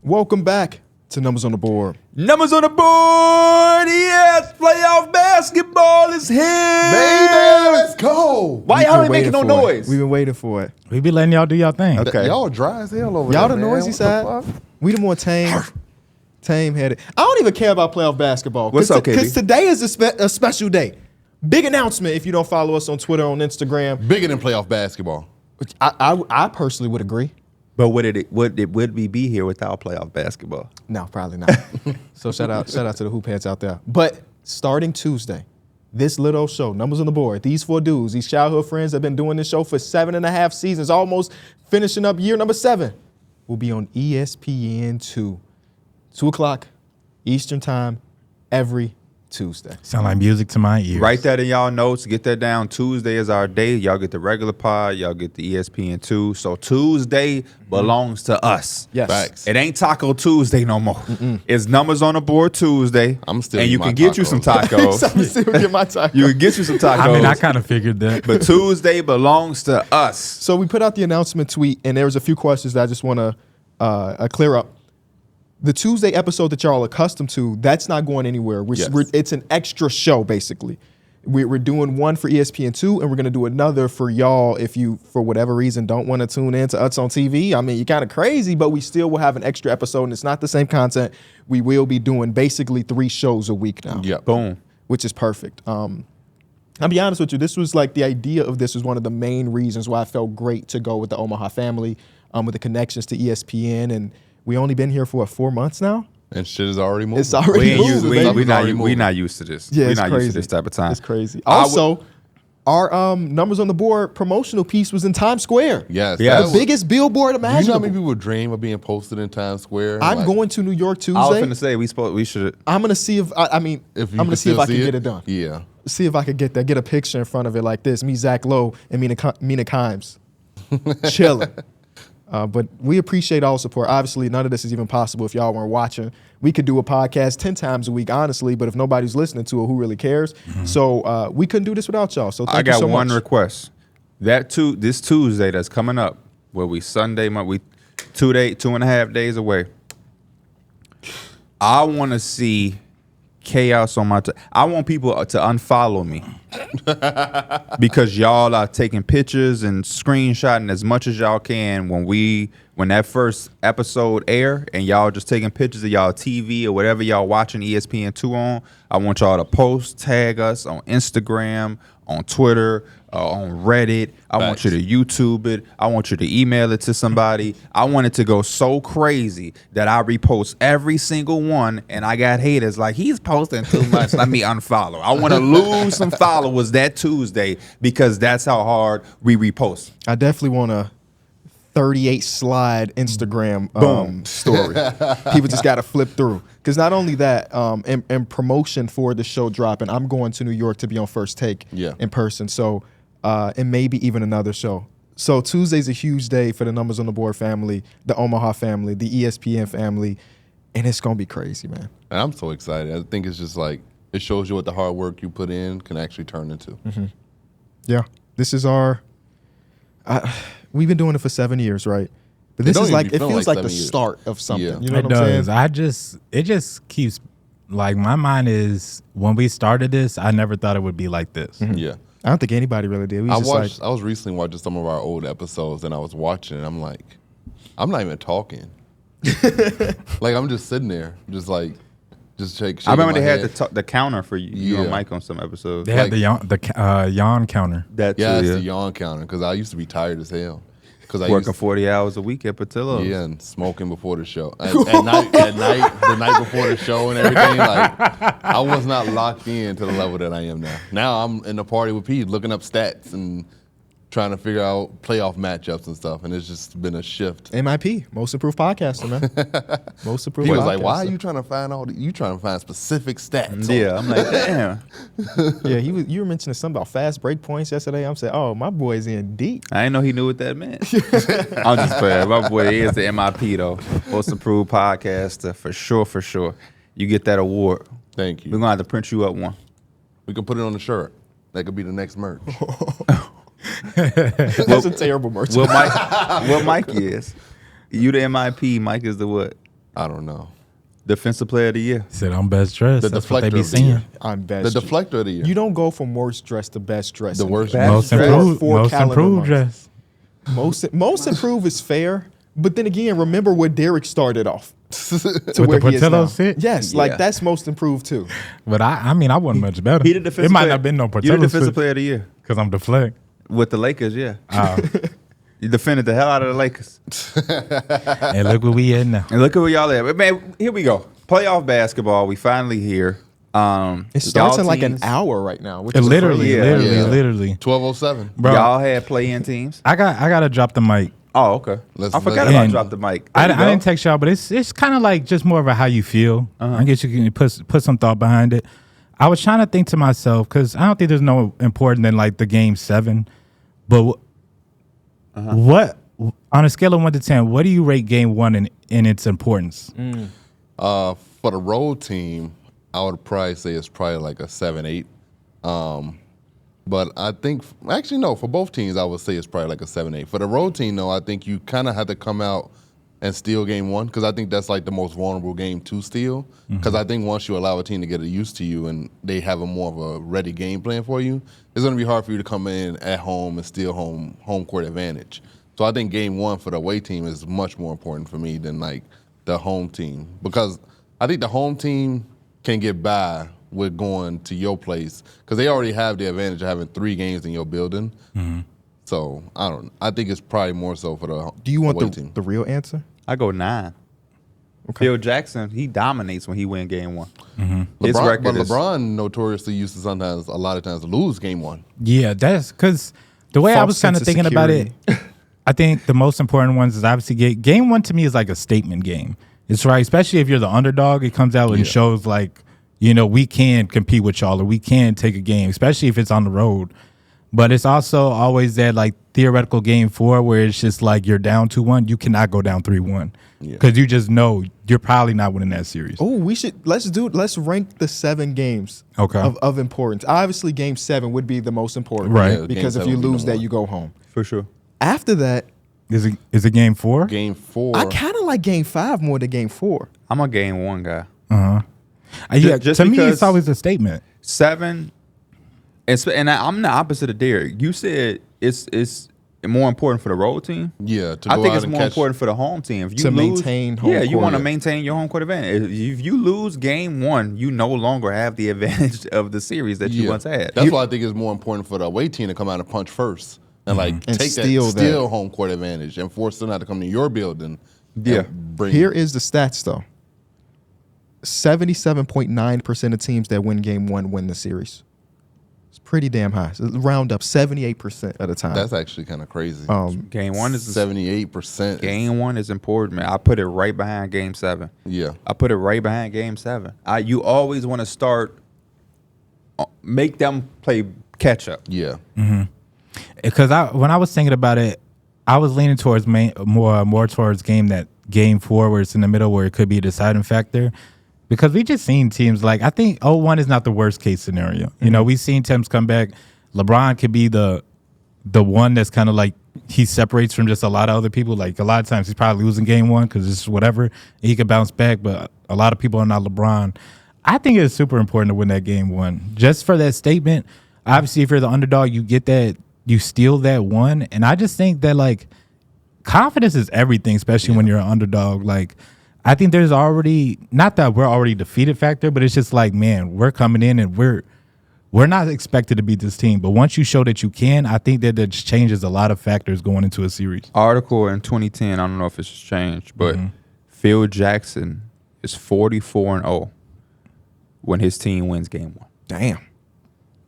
Welcome back to Numbers on the Board. Numbers on the board. Yes, playoff basketball is here. Baby, let's go. Why y'all ain't making no noise? We've been waiting for it. We be letting y'all do y'all thing. Okay. Y'all dry as hell over there. Y'all the man. noisy What side. the fuck? We the more tame-headed. I don't even care about playoff basketball. What's up, KB? Because today is a special day. Big announcement if you don't follow us on Twitter, on Instagram. Bigger than playoff basketball. I personally would agree. But would we be here without playoff basketball? No, probably not. So shout out to the hoop heads out there. But starting Tuesday, this little show, Numbers on the Board, these four dudes, these childhood friends have been doing this show for 7.5 seasons, almost finishing up year number 7, will be on ESPN2, 2 o'clock Eastern time every Tuesday. Sound like music to my ears. Write that in y'all notes. Get that down. Tuesday is our day. Y'all get the regular pod. Y'all get the ESPN2. So Tuesday belongs to us. Yes. Facts. It ain't Taco Tuesday no more. It's Numbers on the Board Tuesday. I'm still and you eating can my get you some tacos. I'm tacos. still get my time. You can get you some tacos. I mean, I kind of figured that. But Tuesday belongs to us. So we put out the announcement tweet, and there was a few questions that I just want to clear up. The Tuesday episode that y'all are accustomed to, that's not going anywhere. It's an extra show, basically. We're doing one for ESPN2, and we're going to do another for y'all if you, for whatever reason, don't want to tune in to us on TV. I mean, you're kind of crazy, but we still will have an extra episode, and it's not the same content. We will be doing basically 3 shows a week now. Yep. Boom. Which is perfect. I'll be honest with you, this was like the idea of this was one of the main reasons why I felt great to go with the Omaha family, with the connections to ESPN, and we only been here for 4 months now. And shit is already moving. It's already moving. We not used to this. Yeah, We're it's not crazy. used to this type of time. It's crazy. Also, our Numbers on the Board promotional piece was in Times Square. Yes. Yeah. The biggest billboard You know how imaginable. many people dream of being posted in Times Square? I'm going to New York Tuesday. I was going to say we should. I'm gonna see if I'm gonna see if I can get it done. Yeah. See if I could get a picture in front of it like this. Me, Zach Lowe, and Mina Kimes, chilling. But we appreciate all the support. Obviously, none of this is even possible if y'all weren't watching. We could do a podcast 10 times a week, honestly, but if nobody's listening to it, who really cares? Mm-hmm. So we couldn't do this without y'all. So thank you so much. I got one request. This Tuesday that's coming up, where we Sunday, we 2.5 days away. I want to see chaos on my. I want people to unfollow me because y'all are taking pictures and screenshotting as much as y'all can when that first episode air, and y'all just taking pictures of y'all TV or whatever y'all watching ESPN2 on. I want y'all to post, tag us on Instagram, on Twitter, on Reddit. I want you to YouTube it. I want you to email it to somebody. I want it to go so crazy that I repost every single one, and I got haters like, he's posting too much. Let me unfollow. I want to lose some followers that Tuesday because that's how hard we repost. I definitely want a 38 slide Instagram story. People just got to flip through. Because not only that, and promotion for the show dropping, I'm going to New York to be on First Take in person. So, and maybe even another show. So Tuesday's a huge day for the Numbers on the Board family, the Omaha family, the ESPN family, and it's going to be crazy, man. And I'm so excited. I think it's just like, it shows you what the hard work you put in can actually turn into. Mm-hmm. Yeah. This is our, we've been doing it for 7 years, right? But this is like, it feels like the start of something. Yeah. You know what I'm saying? It just keeps, like, my mind is, when we started this, I never thought it would be like this. Mm-hmm. Yeah. I don't think anybody really did. I was recently watching some of our old episodes, and I was watching, and I'm like, I'm not even talking. Like, I'm just sitting there, just shaking. I remember they had the counter for you on mic on some episodes. They had the yawn counter. It's the yawn counter, because I used to be tired as hell. Because I working 40 hours a week at Patillo's. Yeah, and smoking before the show. At night, the night before the show and everything, like, I was not locked in to the level that I am now. Now I'm in the party with Pete, looking up stats and trying to figure out playoff matchups and stuff, and it's just been a shift. MIP, Most Improved Podcaster, man. Most Improved He was Podcaster. like, why are you trying to find you trying to find specific stats? Yeah, I'm like, damn. Yeah, you were mentioning something about fast break points yesterday. I'm saying, oh, my boy's in deep. I didn't know he knew what that meant. I'm just playing. My boy is the MIP, though. Most Improved Podcaster, for sure. You get that award. Thank you. We're going to have to print you up one. We can put it on the shirt. That could be the next merch. That's a terrible merch. What Mike is? You the MIP, Mike is the what? I don't know. Defensive player of the year. Said I'm best dressed. The That's what they deflector be of the year. saying. I'm best. The deflector of the year. You don't go from worst dressed to best dressed. The worst Most dressed. improved, Four most calendar improved months. dress. Most improved is fair, but then again, remember where Darrick started off to With where the he is now. Portillo's fit? Yes, Yeah. like that's most improved too. But I mean, I wasn't much better. He the defensive It might player. not have been no He the Portillo's defensive fit player of the year because I'm deflect. with the Lakers. Yeah, Oh, you defended the hell out of the Lakers. and look where we in now. And look at where y'all at. But man, here we go. Playoff basketball. We finally here. It starts y'all in like an teams- hour right now. Which It is literally, crazy. Yeah. literally. 12:07. Bro, Y'all had play-in teams. I gotta drop the mic. Oh, okay. Let's- I forgot let's- about And drop the mic. I There you go. didn't text y'all, but it's kind of like just more of a how you feel. I guess you can put some thought behind it. I was trying to think to myself because I don't think there's no important than like the game 7, but what on a scale of 1 to 10, what do you rate game 1 in its importance? For the road team, I would probably say it's probably like a 7-8. But I think actually no, for both teams I would say it's probably like a 7-8. For the road team though, I think you kind of have to come out and steal game 1 because I think that's like the most vulnerable game to steal. Because I think once you allow a team to get used to you and they have a more of a ready game plan for you, it's going to be hard for you to come in at home and steal home court advantage. So I think game 1 for the away team is much more important for me than like the home team because I think the home team can get by with going to your place because they already have the advantage of having 3 games in your building. So I think it's probably more so for the Do you want away the team. the real answer? I go 9. Okay. Phil Jackson, he dominates when he win game 1. His LeBron, record but is LeBron notoriously used to sometimes, a lot of times, lose game 1. Yeah, that's because the way I False was kind of sense of thinking about it, I think the most important ones is obviously game 1 to me is like a statement game. It's right, especially if you're the underdog. It comes out and shows like, we can compete with y'all or we can take a game, especially if it's on the road. But it's also always that like theoretical game 4 where it's just like you're down 2-1. You cannot go down 3-1 because you just know you're probably not winning that series. Oh, let's rank the 7 games of importance. Obviously, game 7 would be the most important, Right. Yeah, because game if you 7 would be lose number that, 1. you go home. for sure. After that, Is it game 4? Game 4. I kind of like game 5 more than game 4. I'm a game 1 guy. Yeah, just to me, because- it's always a statement. 7, and I'm the opposite of Darrick. You said it's more important for the road team. Yeah, to I go think out it's and more catch- important for the home team. If you To lose, maintain home you court. want to maintain your home court advantage. If you lose game 1, you no longer have the advantage of the series that you once had. That's why I think it's more important for the away team to come out and punch first and like And take steal that that. steal home court advantage and force them not to come to your building. Yeah. and bring Here is the stats, though. 77.9% of teams that win game 1 win the series. It's pretty damn high. So round up 78% of the time. That's actually kind of crazy. Game 1 is 78%. game 1 is important, man. I put it right behind game 7. Yeah. I put it right behind game 7. You always want to start, make them play catch up. Yeah. Because when I was thinking about it, I was leaning towards more towards game 4 where it's in the middle where it could be a deciding factor. Because we just seen teams like, I think 0-1 is not the worst case scenario. We've seen teams come back. LeBron could be the one that's kind of like he separates from just a lot of other people. Like a lot of times he's probably losing game 1 because it's whatever. He could bounce back, but a lot of people are not LeBron. I think it's super important to win that game 1 just for that statement. Obviously, if you're the underdog, you get that, you steal that 1. And I just think that like confidence is everything, especially when you're an underdog. Like, I think there's already, not that we're already defeated factor, but it's just like, man, we're coming in and we're not expected to beat this team. But once you show that you can, I think that just changes a lot of factors going into a series. Article in 2010, I don't know if it's changed, but Phil Jackson is 44-0 when his team wins game 1. Damn.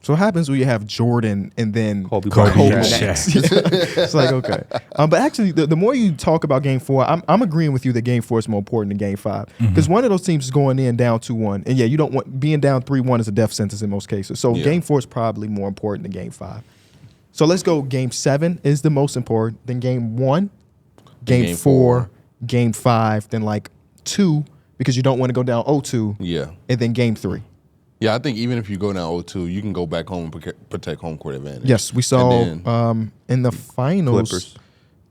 So what happens when you have Jordan and then Kobe Kobe Bryant. next? It's like, okay. But actually, the more you talk about game 4, I'm agreeing with you that game 4 is more important than game 5. Because one of those teams is going in down 2-1. And yeah, you don't want, being down 3-1 is a death sentence in most cases. So game 4 is probably more important than game 5. So let's go game 7 is the most important, then game 1, game 4, game 5, then like 2, because you don't want to go down 0-2. Yeah. And then game 3. Yeah, I think even if you go down 0-2, you can go back home and protect home court advantage. Yes, we saw And then- in the finals, Clippers.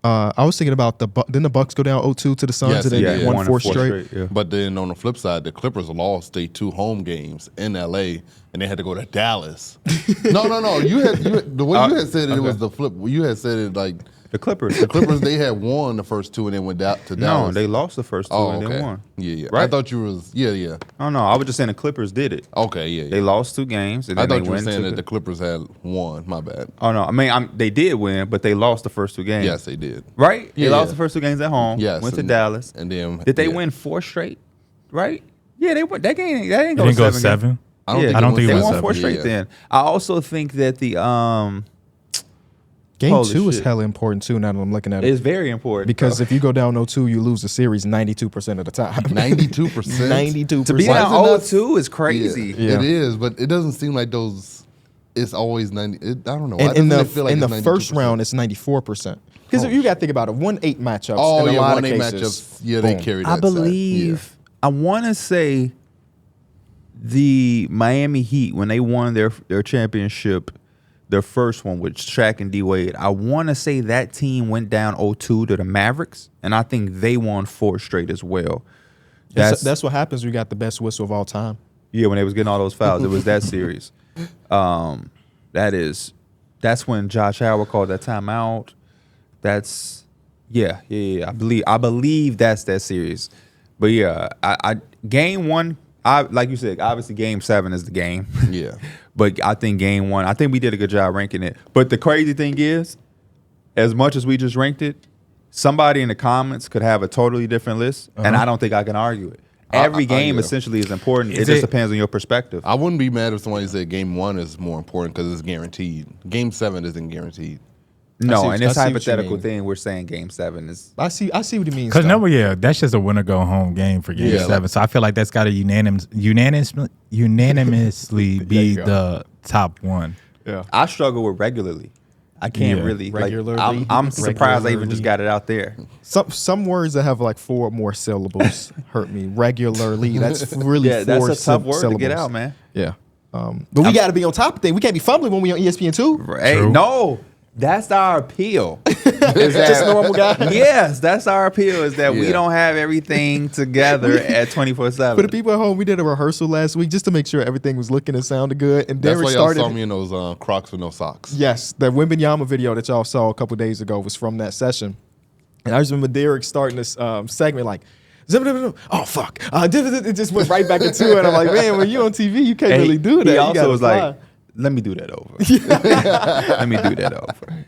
I was thinking about didn't the Bucks go down 0-2 to the Suns Yes, and then they did. won 4 straight? Yeah. But then on the flip side, the Clippers lost their 2 home games in LA, and they had to go to Dallas. No. You had the way you had said it was the flip. You had said it like The Clippers. the Clippers. They had won the first 2 and then went out to Dallas. No, they lost the first 2 and then won. Yeah. Right? I thought you was yeah. Oh, no, I was just saying the Clippers did it. Okay, yeah. They lost 2 games. And I then thought they you were went saying to that the Clippers had won. My bad. Oh, no. I mean, they did win, but they lost the first 2 games. Yes, they did. Right? They Yeah, lost yeah. the first 2 games at home. Yes, Went to and- Dallas. And then Did they yeah. win 4 straight? Right? Yeah, they won. That game. That didn't It go didn't go 7. 7. I don't Yeah. think I don't it think it They was won 7. 4 straight Yeah. then. I also think that the Game Holy 2 is shit. hella important too. Now that I'm looking at it, it's very important because if you go down 0-2, you lose the series 92% of the time. 92%. 92%. to be Why down is it not- 0-2 is crazy. Yeah. It is, but it doesn't seem like those. It's always 90. I don't know. Why And in doesn't the it feel like in the it's first 92%? round, it's 94%. Because you got to think about it, 1-8 matchups. Oh in a yeah, lot 1-8 of cases, matchups. Yeah, they boom. carry that. I side. believe I want to say the Miami Heat when they won their championship, their first one with Shaq and D Wade. I want to say that team went down 0-2 to the Mavericks, and I think they won 4 straight as well. That's what happens when you got the best whistle of all time. Yeah, when they was getting all those fouls, it was that series. That's when Josh Howard called that timeout. That's yeah. I believe that's that series. But yeah, I game 1. Like you said, obviously game 7 is the game. Yeah. But I think game 1, I think we did a good job ranking it. But the crazy thing is, as much as we just ranked it, somebody in the comments could have a totally different list, and I don't think I can argue it. Every game yeah. essentially is important. Is It just it- depends on your perspective. I wouldn't be mad if somebody said game 1 is more important because it's guaranteed. Game 7 isn't guaranteed. No, and I this see what you hypothetical mean. thing, we're saying game 7 is. I see what he means. Because though. that's just a winner go home game for game Yeah, 7. So I feel like that's got to unanimously be you go. the top one. Yeah. I struggle with regularly. I can't Yeah. really. Regularly? Like, I'm surprised I even just got it out there. Some words that have like 4 or more syllables hurt me. Regularly. That's really Yeah, 4 that's a tough word syllables. to get out, man. Yeah. But we got to be on top of things. We can't be fumbling when we on ESPN too. Hey, True. no, that's our appeal. Just normal guy. Yes, that's our appeal. Is that we Yeah. don't have everything together at 24/7. For the people at home, we did a rehearsal last week just to make sure everything was looking and sounded good. And That's Darrick why y'all started. saw me in those Crocs with no socks. Yes, the Wembanyama video that y'all saw a couple days ago was from that session. And I just remember Darrick starting this segment like, oh fuck, it just went right back into it. I'm like, man, when you on TV, you can't really do that. He You also gotta was fly. like, let me do that over. Let me do that over.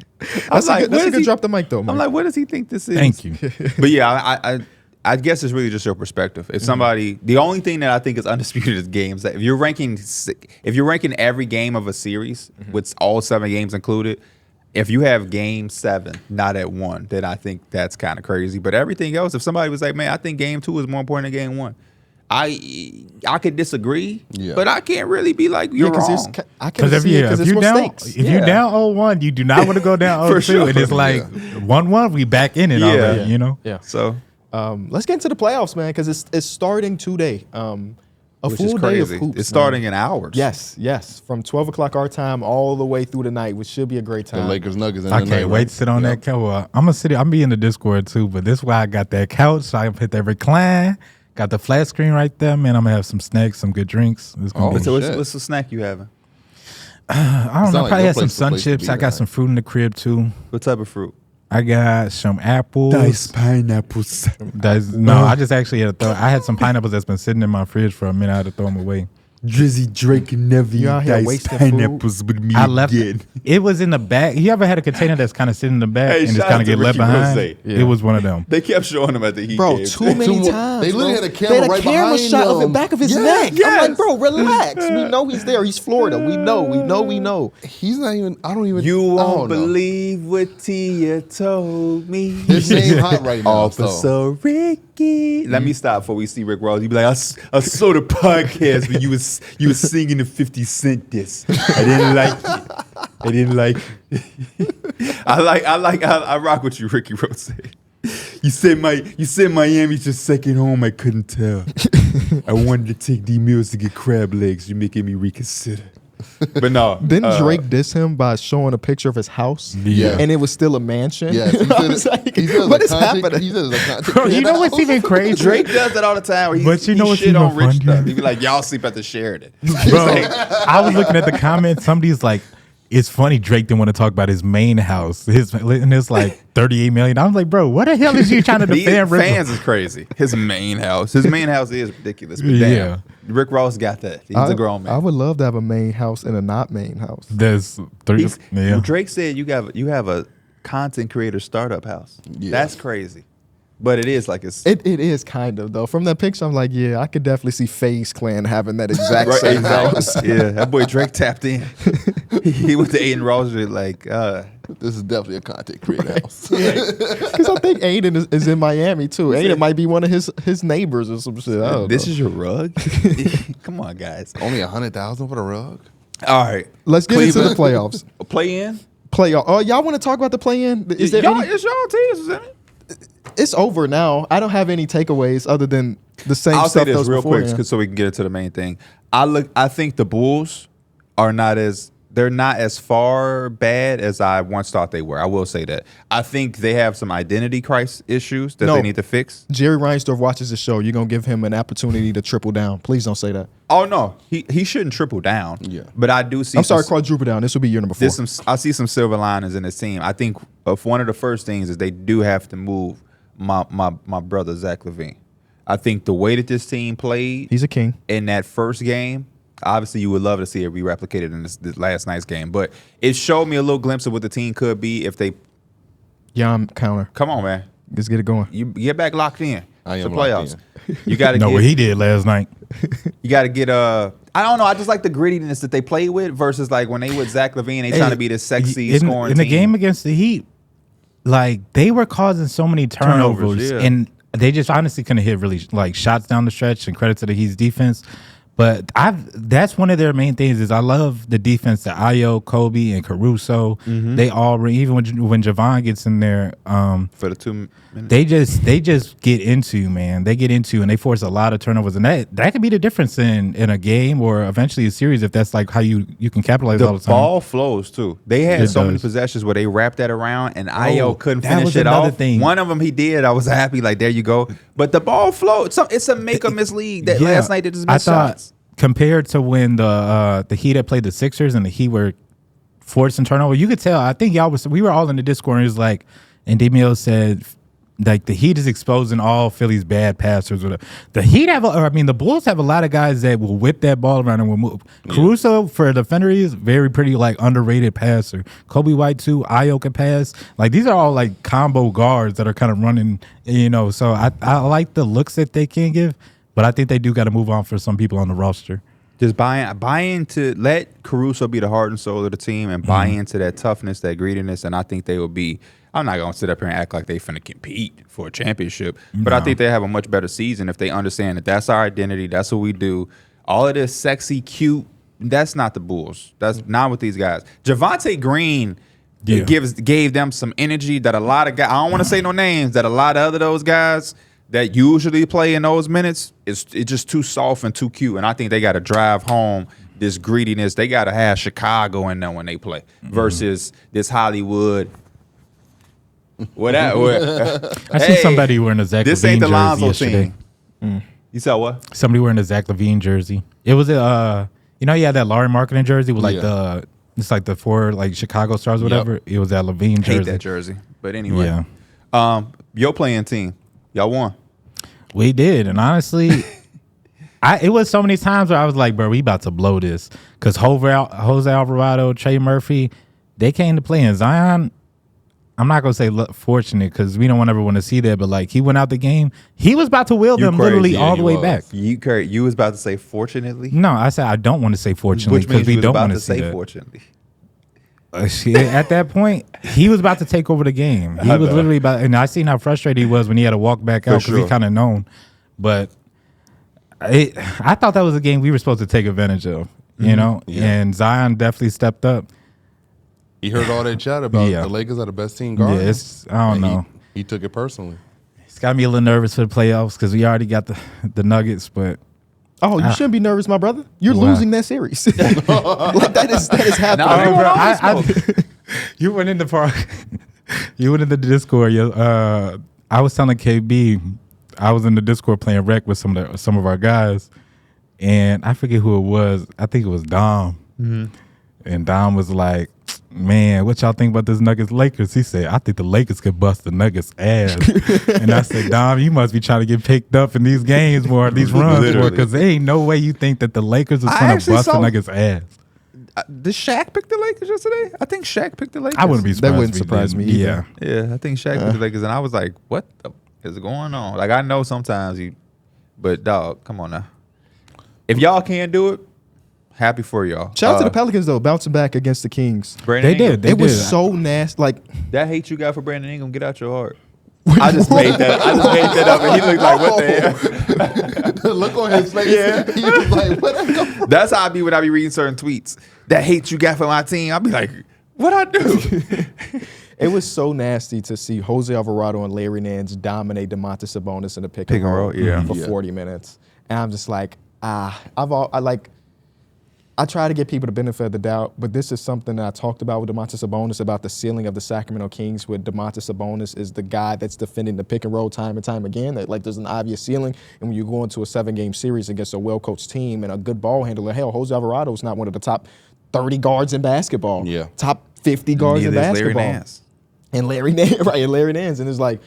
That's like, a good, that's what a is good he- drop the mic though, I'm Mike. like, what does he think this is? Thank you. But yeah, I guess it's really just your perspective. If somebody, the only thing that I think is undisputed is games. That if you're ranking every game of a series with all 7 games included, if you have game 7 not at 1, then I think that's kind of crazy. But everything else, if somebody was like, man, I think game 2 is more important than game 1, I could disagree. Yeah. But I can't really be like you're wrong. I can Because see it because if there's you more down, stakes. if you down 0-1, you do not want to go down 0-2, sure. and it's like 1-1, we back in it Yeah. already. You know. Yeah. So Let's get into the playoffs, man, because it's starting today. A which full is day of crazy. hoops. It's man. starting in hours. Yes, from 12 o'clock our time all the way through the night, which should be a great The time. Lakers Nuggets. I can't wait to sit on that couch. I'm gonna sit. I'm be in the Discord too, but this is why I got that couch. So I can put that recline. Got the flat screen right there, man. I'm gonna have some snacks, some good drinks. It's gonna Oh, be, So shit. what's the snack you having? I don't know. Sound like Probably your had some place- the sun place to chips. be I got tonight. some fruit in the crib too. What type of fruit? I got some apples. pineapples. I just actually had to throw. I had some pineapples that's been sitting in my fridge for a minute. I had to throw them away. Drizzy Drake never You out here dice wasting pineapples with me I left again. it. was in the bag. You ever had a container that's kind of sitting in the back Hey, and just shout kind out of get to left Ricky behind? Rose. Yeah. It was one of them. They kept showing him at the Heat Bro, game. too many Too- times. they literally bro. had a camera They right camera behind shot of the them. back of his Yeah, neck. I'm yes. like, bro, relax. We know he's there. He's Florida. We know. He's not even. I don't even. You I won't don't know. believe what Tia told me. His name hot right now. So. Officer Ricky. Let me stop before we see Rick Ross. You be like, I saw the podcast when you was singing the 50 Cent diss. I didn't like it. I rock with you, Ricky Rose. You said Miami's your second home. I couldn't tell. I wanted to take D Mills to get crab legs. You're making me reconsider. But no. Didn't Drake diss him by showing a picture of his house? Yeah. And it was still a mansion? Yes. I was like, what is happening? Bro, you know what's even crazy? Drake does that all the time. Where But you know what's shit even on rich funny? stuff. He be like, y'all sleep at the Sheridan. Bro, I was looking at the comments. Somebody's like, it's funny Drake didn't want to talk about his main house. And it's like 38 million. I was like, bro, what the hell is you trying to These defend Rick? fans is crazy. His main house. His main house is ridiculous. But damn, Rick Ross got that. He's a grown man. I would love to have a main house and a not main house. There's Drake said you have a content creator startup house. Yeah. That's crazy. But it is like it's It is kind of though. From that picture, I'm like, yeah, I could definitely see FaZe Clan having that exact same house. Yeah, that boy Drake tapped in. He went to Aiden Ross like, This is definitely a content creator house. Because I think Aiden is in Miami too. Aiden might be one of his neighbors or some shit. I don't this know. is your rug? Come on, guys. Only 100,000 for the rug. All right. Let's get into the playoffs. Play in? Playoff. Oh, y'all want to talk about the play-in? Is there any? It's y'all teams, isn't it? It's over now. I don't have any takeaways other than the same I'll say stuff that this was real quick beforehand. so we can get into the main thing. I think the Bulls are not as far bad as I once thought they were. I will say that. I think they have some identity crisis issues that they need to fix. Jerry Reinsdorf watches the show. You're going to give him an opportunity to triple down. Please don't say that. Oh no, he shouldn't triple down. Yeah. But I do see. I'm sorry, quadruple down. This will be year number 4. I see some silver linings in this team. I think one of the first things is they do have to move my brother Zach LaVine. I think the way that this team played, He's a king. in that first game. Obviously, you would love to see it be replicated in this last night's game, but it showed me a little glimpse of what the team could be if they. Yam counter. Come on, man. Let's get it going. You get back locked in. I to am playoffs. locked You got to No, get. what he did last night. You got to get I don't know. I just like the grittiness that they play with versus like when they with Zach LaVine, they trying to be this sexy scoring in team. the game against the Heat, like they were causing so many turnovers, yeah. and they just honestly couldn't hit really like shots down the stretch. And credit to the Heat's defense. But that's one of their main things is I love the defense that Ayo, Kobe, and Caruso. They all even when Javon gets in there, for the 2 minutes. they just get into, man. They get into and they force a lot of turnovers, and that could be the difference in a game or eventually a series if that's like how you can capitalize all The the time. ball flows too. They had It so many does. possessions where they wrapped that around, and Ayo couldn't that finish was it another off. thing. One of them he did. I was happy. Like there you go. But the ball flowed. It's a make or miss league. That Yeah. last night they just I missed thought shots. compared to when the Heat had played the Sixers and the Heat were forcing turnover, you could tell. I think we were all in the Discord and it was like, and Demio said like the Heat is exposing all Philly's bad passers. The Heat the Bulls have a lot of guys that will whip that ball around and will move. Yeah. Caruso for a defender is very pretty like underrated passer. Kobe White too. Ayo can pass. Like these are all like combo guards that are kind of running. So I like the looks that they can give. But I think they do got to move on for some people on the roster. Just buy into let Caruso be the heart and soul of the team and buy into that toughness, that greediness, and I think they will be. I'm not gonna sit up here and act like they finna compete for a championship, but I think they have a much better season if they understand that that's our identity, that's what we do. All of this sexy, cute, that's not the Bulls. That's not with these guys. Javonte Green gave them some energy that a lot of guys. I don't want to say no names. That a lot of those guys that usually play in those minutes, it's just too soft and too cute. And I think they got to drive home this greediness. They got to have Chicago in there when they play versus this Hollywood. I see somebody wearing a Zach this LaVine ain't the jersey Lonzo yesterday. team. You saw what? Somebody wearing a Zach LaVine jersey. It was he had that Laurie marketing jersey with like it's like the 4 like Chicago Stars or whatever. It was that LaVine jersey. Hate that jersey. But anyway, your playing team, y'all won. We did, and honestly, it was so many times where I was like, bro, we about to blow this. Because Jose Alvarado, Trey Murphy, they came to play in Zion. I'm not going to say fortunate because we don't want everyone to see that, but like he went out the game. He was about to wheel them literally all the way back. You was about to say fortunately? No, I said I don't want to say fortunately because we don't want to say that. Fortunately. At that point, he was about to take over the game. He was literally about, and I seen how frustrated he was when he had to walk back out because he kind of known. But I thought that was a game we were supposed to take advantage of, and Zion definitely stepped up. He heard all that chat about the Lakers are the best team guard. Yeah, I don't know. He took it personally. It's got me a little nervous for the playoffs because we already got the Nuggets, but Oh, you shouldn't be nervous, my brother. You're Wow. losing that series. Like that is happening. Nah, You went in the park. You went in the Discord. I was telling KB, I was in the Discord playing rec with some of our guys, and I forget who it was. I think it was Dom. Mm-hmm. And Dom was like, "Man, what y'all think about this Nuggets Lakers?" He said, "I think the Lakers could bust the Nuggets ass." And I said, "Dom, you must be trying to get picked up in these games more, these runs more, Literally. because there ain't no way you think that the Lakers is I going to actually bust the saw- Nuggets ass." Did Shaq pick the Lakers yesterday? I think Shaq picked the Lakers. I wouldn't be surprised. That wouldn't if he surprise didn't. me either. Yeah. Yeah, I think Shaq picked the Lakers, and I was like, "What the is going on?" Like, I know sometimes but dog, come on now. If y'all can't do it, happy for y'all. Shout out to the Pelicans though, bouncing back against the Kings. Brandon They Ingram. did. It was so nasty. Like That hate you got for Brandon Ingram, get out your heart. I just made that up, and he looked like, what the hell? Look on his face. Yeah. He was like, what? That's how I be when I be reading certain tweets. That hate you got for my team, I'll be like, what I do? it was so nasty to see Jose Alvarado and Larry Nance dominate DeMontis Sabonis in the pick and roll yeah. for 40 minutes. And I'm just like, I try to give people the benefit of the doubt, but this is something that I talked about with DeMontis Sabonis about the ceiling of the Sacramento Kings, where DeMontis Sabonis is the guy that's defending the pick and roll time and time again. That like there's an obvious ceiling, and when you go into a 7-game series against a well-coached team and a good ball handler, hell, Jose Alvarado is not one of the top 30 guards in basketball. Yeah. Top 50 guards in Neither is basketball. Larry Nance. And Larry Nance, right? And Larry Nance, and it's like,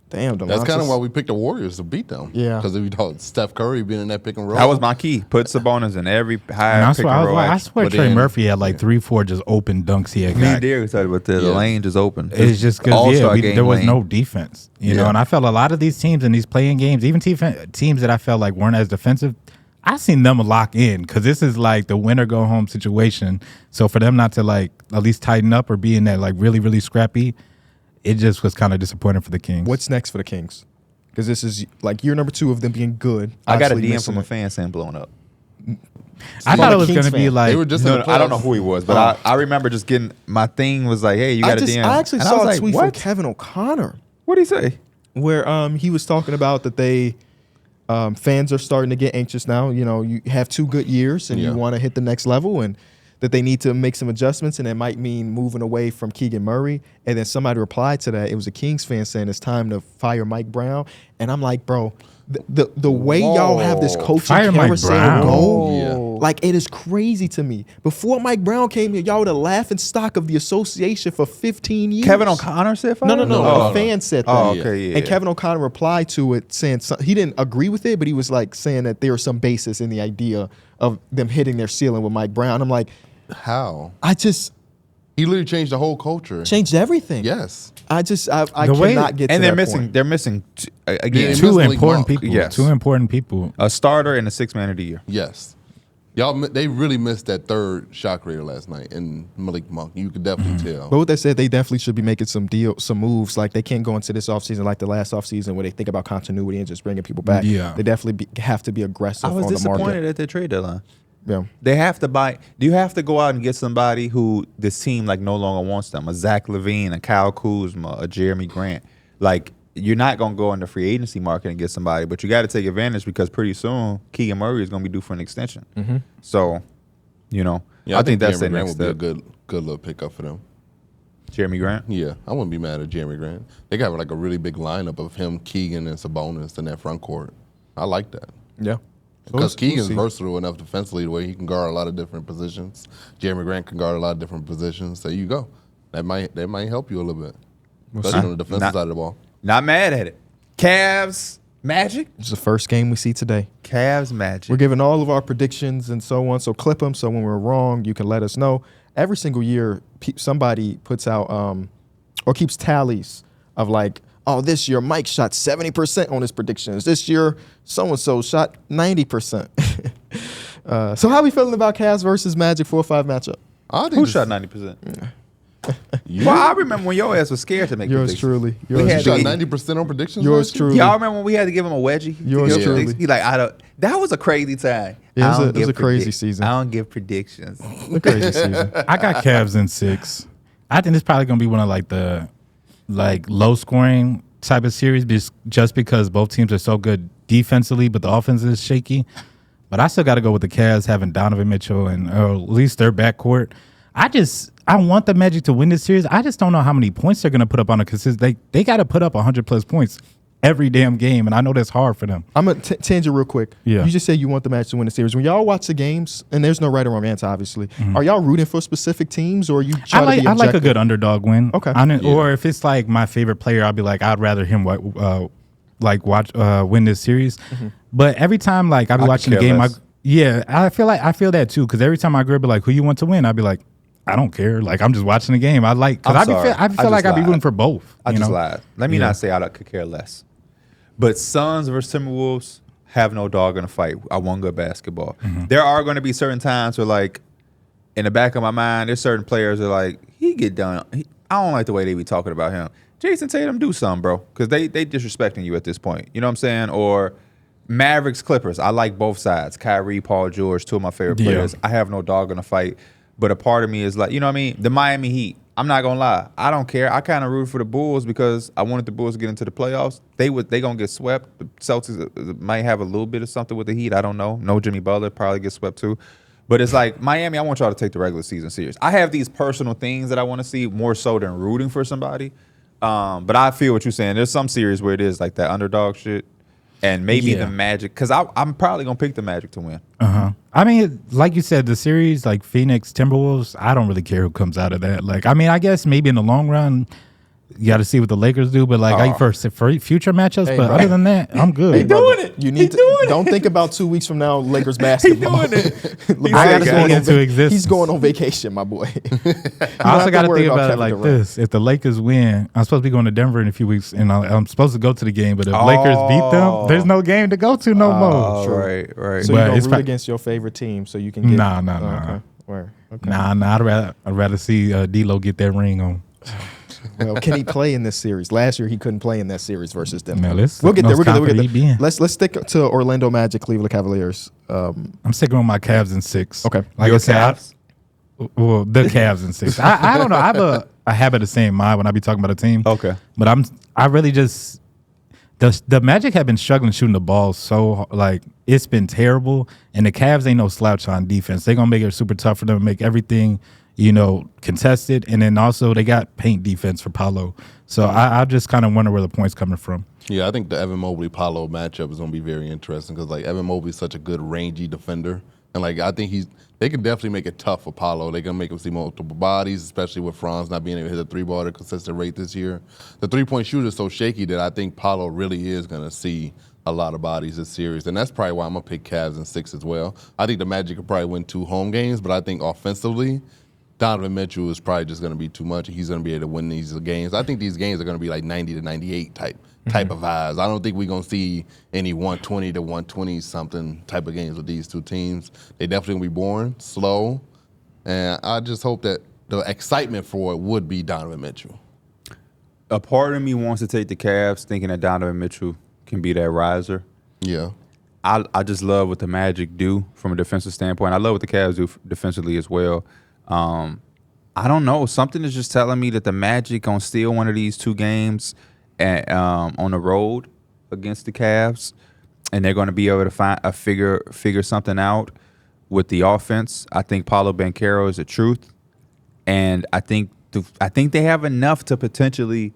damn, DeMontis. That's kind of why we picked the Warriors to beat them. Yeah. Because if you thought Steph Curry being in that pick and roll. That was my key. Put Sabonis in every high And I pick swear, and roll. I action. swear But Trey then- Murphy had like 3-4 just open dunks he had Me and got. Darrick talked about that. The Yeah. lane just open. It's just because All-Star game there was lane. no defense, you know. Yeah. And I felt a lot of these teams in these playing games, even teams that I felt like weren't as defensive, I seen them lock in because this is like the win or go home situation. So for them not to like at least tighten up or be in that like really really scrappy, it just was kind of disappointing for the Kings. What's next for the Kings? Because this is like year number 2 of them being good. I got a Obviously DM missing from a it. fan saying blowing up. I From thought a it was Kings going to be fan. like They were just in the I don't know playoffs. who he was, but I remember just getting my thing was like, hey, you got a DM. I actually And saw was a like, tweet what? from Kevin O'Connor What'd he say? where he was talking about that they fans are starting to get anxious now. You know, you have 2 good years and Yeah. you want to hit the next level, and that they need to make some adjustments, and it might mean moving away from Keegan Murray. And then somebody replied to that. It was a Kings fan saying it's time to fire Mike Brown. And I'm like, bro, the way y'all have this Whoa. coaching Fire Mike carousel Brown. go, Yeah. like it is crazy to me. Before Mike Brown came here, y'all were the laughing stock of the association for 15 years. Kevin O'Connor said No, fire? a fan said that. Oh, okay, yeah. And Kevin O'Connor replied to it saying he didn't agree with it, but he was like saying that there was some basis in the idea of them hitting their ceiling with Mike Brown. I'm like, How? I just He literally changed the whole culture. changed everything. Yes. I The way- cannot get to And they're that missing. point. They're missing again Yeah. two Malik important Monk. people. Yes. 2 important people. a starter and a 6-man of the year. Yes. They really missed that third shot creator last night in Malik Monk. You could definitely tell. But what they said, they definitely should be making some moves. Like they can't go into this offseason like the last offseason where they think about continuity and just bringing people back. Yeah. They definitely have to be aggressive I was on the disappointed market. at the trade deadline. Yeah. They have to buy. Do you have to go out and get somebody who this team like no longer wants them? A Zach LaVine, a Kyle Kuzma, a Jeremy Grant. Like you're not gonna go in the free agency market and get somebody, but you got to take advantage because pretty soon Keegan Murray is gonna be due for an extension. Mm-hmm. So, you know, Yeah, I think that's Jeremy the Grant next would be a step. good little pickup for them. Jeremy Grant. Yeah, I wouldn't be mad at Jeremy Grant. They got like a really big lineup of him, Keegan, and Sabonis in that front court. I like that. Yeah. Because Keegan's see. versatile enough defensively the way he can guard a lot of different positions. Jeremy Grant can guard a lot of different positions. There you go. That might help you a little bit. Especially on the defensive Not- side of the ball. Not mad at it. Cavs Magic. It's the first game we see today. Cavs Magic. We're giving all of our predictions and so on. So clip them. So when we're wrong, you can let us know. Every single year, somebody puts out or keeps tallies of like, oh, this year Mike shot 70% on his predictions. This year, so-and-so shot 90%. So how we feeling about Cavs versus Magic 4-5 matchup? I think Who this- shot 90%? You? Well, I remember when your ass was scared to make Yours predictions. truly. We You had shot to- 90% on predictions. Yours last year? truly. Y'all remember when we had to give him a wedgie? to Yours give truly. predictions? He like, I don't. That was a crazy time. Yeah, I don't it was give a crazy predict- season. I don't give predictions. A crazy season. I got Cavs in 6. I think it's probably gonna be one of like the low scoring type of series, just because both teams are so good defensively, but the offense is shaky. but I still got to go with the Cavs having Donovan Mitchell and at least their backcourt. I want the Magic to win this series. I just don't know how many points they're going to put up on it because they got to put up 100+ points every damn game, and I know that's hard for them. I'm going to tangent real quick. Yeah. You just said you want the Magic to win the series. When y'all watch the games, and there's no right or wrong answer, obviously, are y'all rooting for specific teams, or are you trying to be objective? I like a good underdog win. Okay. Or if it's like my favorite player, I'll be like, I'd rather him win this series. But every time like I be watching the game, I feel that too, because every time I grab be like, who you want to win, I'd be like, I don't care. Like, I'm just watching the game. I feel like I'd be rooting for both. I just lied. Let me not say I could care less. But Suns versus Timberwolves have no dog in the fight. I want good basketball. There are going to be certain times where, like, in the back of my mind, there's certain players that are like, he get done. I don't like the way they be talking about him. Jason Tatum, do something, bro, because they disrespecting you at this point. You know what I'm saying? Or Mavericks, Clippers. I like both sides. Kyrie, Paul George, two of my favorite players. I have no dog in the fight. But a part of me is like, you know what I mean? The Miami Heat. I'm not going to lie. I don't care. I kind of root for the Bulls because I wanted the Bulls to get into the playoffs. They going to get swept. The Celtics might have a little bit of something with the Heat. I don't know. No Jimmy Butler. Probably get swept too. But it's like, Miami, I want y'all to take the regular season serious. I have these personal things that I want to see more so than rooting for somebody. But I feel what you're saying. There's some series where it is like that underdog shit. And maybe the Magic, because I'm probably going to pick the Magic to win. I mean, like you said, the series, like Phoenix, Timberwolves, I don't really care who comes out of that. Like, I mean, I guess maybe in the long run, you got to see what the Lakers do. But, like, for future matchups, but other than that, I'm good. He doing it. You need to don't think about 2 weeks from now, Lakers basketball. He doing it. I got to speak into existence. He's going on vacation, my boy. I also got to think about it like this. If the Lakers win, I'm supposed to be going to Denver in a few weeks, and I'm supposed to go to the game. But if Lakers beat them, there's no game to go to no more. Right. So you're going to root against your favorite team so you can get... Nah. Okay. Nah, I'd rather see D'Lo get that ring on. Well, can he play in this series? Last year, he couldn't play in that series versus Denver. We'll get there. Let's stick to Orlando Magic, Cleveland Cavaliers. I'm sticking with my Cavs in 6. Okay. Like I said, the Cavs in 6. I don't know. I have a habit of saying mine when I be talking about a team. Okay. But I really just the Magic have been struggling shooting the ball so like it's been terrible, and the Cavs ain't no slouch on defense. They're gonna make it super tough for them, make everything contested, and then also they got paint defense for Paolo. So I just kind of wonder where the points coming from. Yeah, I think the Evan Mobley-Paolo matchup is going to be very interesting because, like, Evan Mobley's such a good rangy defender. And, like, I think they can definitely make it tough for Paolo. They can make him see multiple bodies, especially with Franz not being able to hit a three-ball at a consistent rate this year. The three-point shooter is so shaky that I think Paolo really is going to see a lot of bodies this series. And that's probably why I'm going to pick Cavs in 6 as well. I think the Magic could probably win 2 home games, but I think offensively, Donovan Mitchell is probably just going to be too much. He's going to be able to win these games. I think these games are going to be like 90 to 98 type of vibes. I don't think we're going to see any 120 to 120 something type of games with these two teams. They definitely going to be boring, slow, and I just hope that the excitement for it would be Donovan Mitchell. A part of me wants to take the Cavs, thinking that Donovan Mitchell can be that riser. Yeah. I just love what the Magic do from a defensive standpoint. I love what the Cavs do defensively as well. I don't know. Something is just telling me that the Magic gonna steal one of these 2 games on the road against the Cavs, and they're gonna be able to figure something out with the offense. I think Paolo Banchero is the truth, and I think they have enough to potentially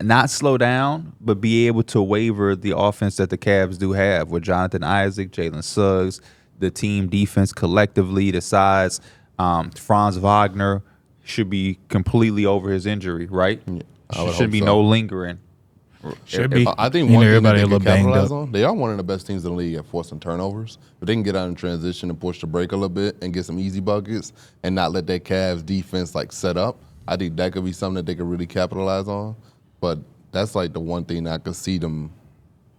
not slow down, but be able to waver the offense that the Cavs do have with Jonathan Isaac, Jalen Suggs, the team defense collectively, the size. Franz Wagner should be completely over his injury, right? Yeah, should be no lingering. Should be. I think one thing that they can capitalize up. on, they are one of the best teams in the league at forcing turnovers. But they can get out in transition and push the break a little bit and get some easy buckets and not let that Cavs defense like set up. I think that could be something that they could really capitalize on. But that's like the one thing that I could see them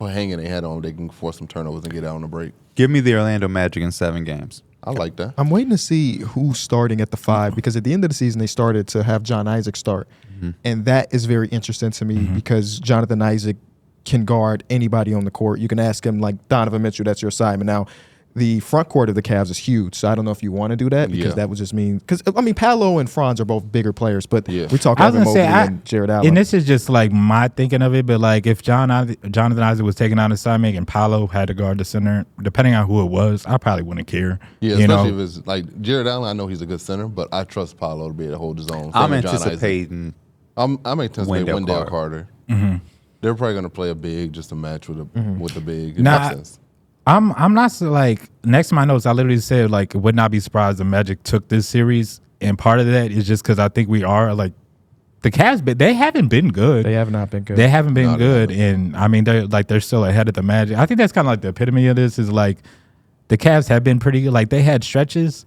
hanging their head on. They can force some turnovers and get out on the break. Give me the Orlando Magic in 7 games. I like that. I'm waiting to see who's starting at the 5 because at the end of the season they started to have John Isaac start, and that is very interesting to me because Jonathan Isaac can guard anybody on the court. You can ask him like Donovan Mitchell, that's your assignment. Now, the front court of the Cavs is huge. So I don't know if you want to do that because that would just mean because I mean Paolo and Franz are both bigger players, but we talk about Mobley and Jared Allen. And this is just like my thinking of it, but like if Jonathan Isaac was taking out assignment and Paolo had to guard the center, depending on who it was, I probably wouldn't care. Yeah, especially if it's like Jared Allen. I know he's a good center, but I trust Paolo to be able to hold his own. I'm anticipating. I'm anticipating Wendell Carter. Mm-hmm. They're probably going to play a big just to match with the big. I'm not so like next to my notes. I literally said like would not be surprised if Magic took this series, and part of that is just because I think we are like the Cavs, but they haven't been good. They have not been good. They haven't been good, and I mean they're still ahead of the Magic. I think that's kind of like the epitome of this is like the Cavs have been pretty good. Like they had stretches.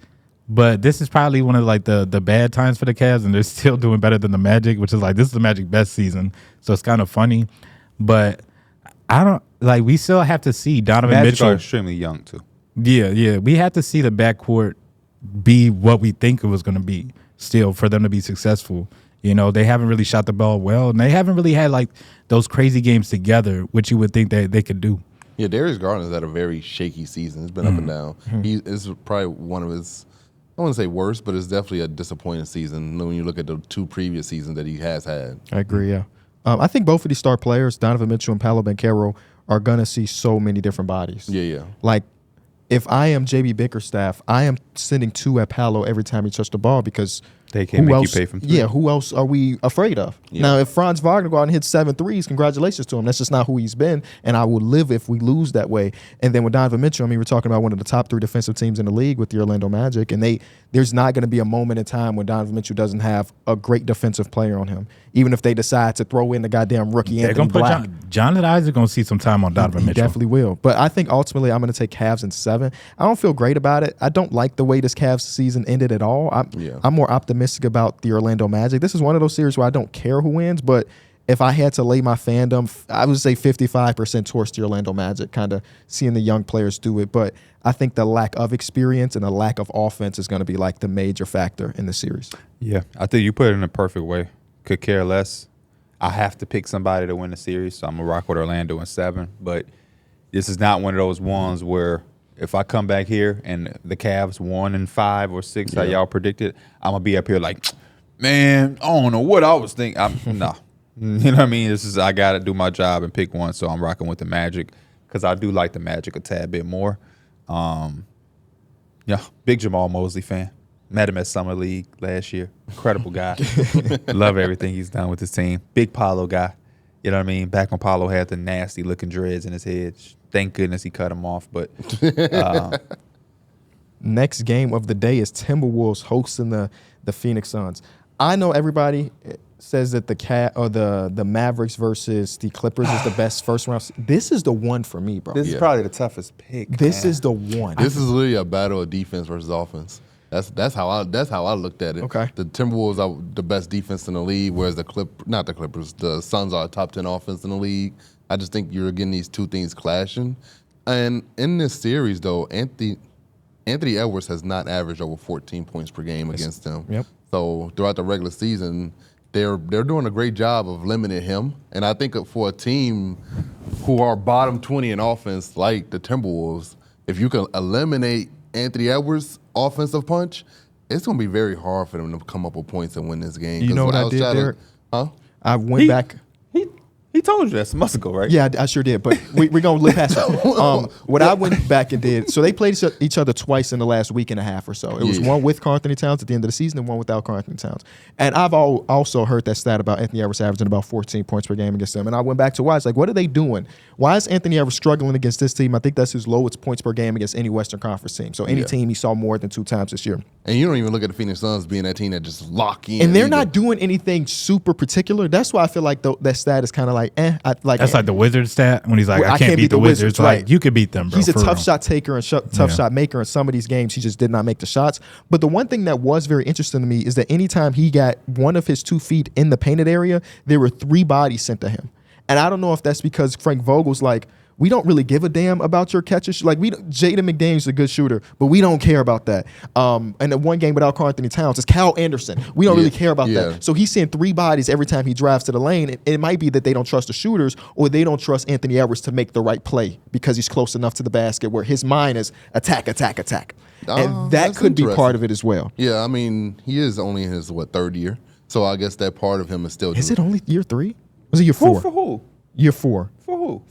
But this is probably one of like the bad times for the Cavs, and they're still doing better than the Magic, which is like this is the Magic best season, so it's kind of funny. But I don't like we still have to see Donovan Magic Mitchell are extremely young too. Yeah, we have to see the backcourt be what we think it was going to be still for them to be successful. You know, they haven't really shot the ball well, and they haven't really had like those crazy games together, which you would think that they could do. Yeah, Darius Garland's had a very shaky season. It's been up and down. He is probably one of his. I wouldn't say worse, but it's definitely a disappointing season when you look at the 2 previous seasons that he has had. I agree, yeah. I think both of these star players, Donovan Mitchell and Paolo Banchero, are going to see so many different bodies. Yeah. Like, if I am JB Bickerstaff, I am sending 2 at Paolo every time he touches the ball because they can't make you pay from 3. Yeah, who else are we afraid of? Yeah. Now, if Franz Wagner go out and hit 7 threes, congratulations to him. That's just not who he's been, and I will live if we lose that way. And then with Donovan Mitchell, I mean, we're talking about one of the top 3 defensive teams in the league with the Orlando Magic, and there's not going to be a moment in time when Donovan Mitchell doesn't have a great defensive player on him, even if they decide to throw in the goddamn rookie Anthony Black. Jonathan Isaac going to see some time on Donovan Mitchell. He definitely will. But I think ultimately I'm going to take Cavs in 7. I don't feel great about it. I don't like the way this Cavs season ended at all. I'm more optimistic about the Orlando Magic. This is one of those series where I don't care who wins, but if I had to lay my fandom, I would say 55% towards the Orlando Magic, kind of seeing the young players do it. But I think the lack of experience and the lack of offense is going to be like the major factor in the series. Yeah, I think you put it in a perfect way. Could care less. I have to pick somebody to win the series, so I'm going to rock with Orlando in 7. But this is not one of those ones where if I come back here and the Cavs 1-5 or 6, how y'all predicted, I'm going to be up here like, man, I don't know what I was thinking. No. You know what I mean? I got to do my job and pick one, so I'm rocking with the Magic because I do like the Magic a tad bit more. Big Jamal Mosley fan. Met him at Summer League last year. Incredible guy. Love everything he's done with his team. Big Paolo guy. You know what I mean? Back when Paolo had the nasty looking dreads in his head. Thank goodness he cut him off. But next game of the day is Timberwolves hosting the Phoenix Suns. I know everybody says that the Mavericks versus the Clippers is the best first round. This is the one for me, bro. This is probably the toughest pick. This is the one. This is literally a battle of defense versus offense. That's how I looked at it. Okay. The Timberwolves are the best defense in the league, whereas the Suns are a top 10 offense in the league. I just think you're getting these 2 things clashing. And in this series, though, Anthony Edwards has not averaged over 14 points per game against them. Yep. So throughout the regular season, they're doing a great job of limiting him. And I think for a team who are bottom 20 in offense like the Timberwolves, if you can eliminate Anthony Edwards' offensive punch, it's going to be very hard for them to come up with points and win this game. You know what I did, Darrick? I went back. He told you that some months ago, right? Yeah, I sure did. But we're going to live past that. What I went back and did, so they played each other twice in the last week and a half or so. It was one with Karl-Anthony Towns at the end of the season and one without Karl-Anthony Towns. And I've also heard that stat about Anthony Edwards averaging about 14 points per game against them. And I went back to watch, like, what are they doing? Why is Anthony Edwards struggling against this team? I think that's his lowest points per game against any Western Conference team. So any team he saw more than 2 times this year. And you don't even look at the Phoenix Suns being that team that just lock in. And they're not doing anything super particular. That's why I feel like that stat is kind of like, That's like the Wizards stat when he's like, I can't beat the Wizards. Right. Like, you could beat them, bro. He's a tough shot taker and tough shot maker in some of these games. He just did not make the shots. But the one thing that was very interesting to me is that anytime he got one of his 2 feet in the painted area, there were 3 bodies sent to him. And I don't know if that's because Frank Vogel's like, we don't really give a damn about your catches. Like Jaden McDaniels is a good shooter, but we don't care about that. And the one game without Karl Anthony Towns is Kyle Anderson. We don't really care about that. So he's seeing 3 bodies every time he drives to the lane. It might be that they don't trust the shooters or they don't trust Anthony Edwards to make the right play because he's close enough to the basket where his mind is attack. And that could be part of it as well. Yeah, I mean, he is only in his, 3rd year? So I guess that part of him is still. Is it only year 3? Was it year 4? For who? Year 4. For who?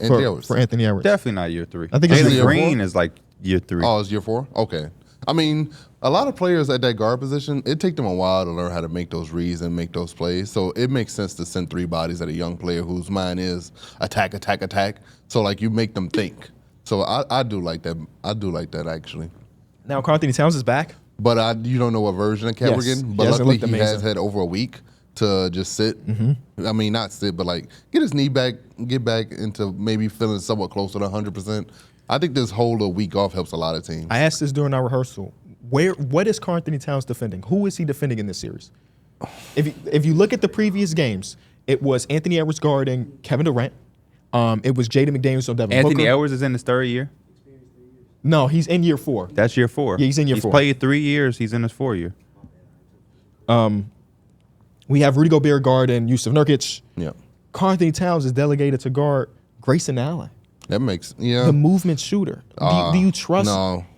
For Anthony Edwards. Definitely not year 3. I think it's Jalen year Green 4? is like year 3. Oh, it's year 4? Okay. I mean, a lot of players at that guard position, it take them a while to learn how to make those reads and make those plays. So it makes sense to send 3 bodies at a young player whose mind is attack. So like you make them think. So I do like that. I do like that actually. Now Karl Anthony Towns is back. But you don't know what version of Cat we're getting. But luckily he has had over a week to just sit. I mean, not sit, but like get his knee back, get back into maybe feeling somewhat closer to 100%. I think this whole week off helps a lot of teams. I asked this during our rehearsal. What is Karl Anthony Towns defending? Who is he defending in this series? If you look at the previous games, it was Anthony Edwards guarding Kevin Durant. It was Jaden McDaniels on Devin Booker. Anthony Edwards is in his 3rd year. No, he's in year 4. That's year 4. Yeah, he's in year 4. He's played 3 years. He's in his 4th year. We have Rudy Gobert guarding Yusuf Nurkic. Yeah. Karl Anthony Towns is delegated to guard Grayson Allen, That makes the movement shooter. Do you trust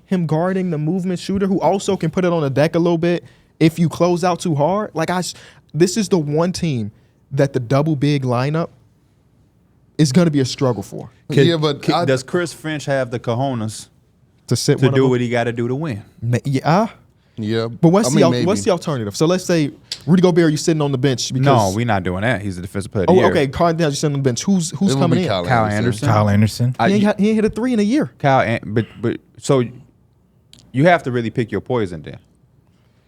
him guarding the movement shooter who also can put it on the deck a little bit if you close out too hard? This is the one team that the double big lineup is going to be a struggle for. Does Chris Finch have the cojones to do what he got to do to win? Yeah. But what's the alternative? So let's say Rudy Gobert, you sitting on the bench. No, we're not doing that. He's the defensive player of the year. Okay. Karl Anthony Towns, you sitting on the bench. Who's coming in? Kyle Anderson. Kyle Anderson. He ain't hit a 3 in a year. But so you have to really pick your poison then.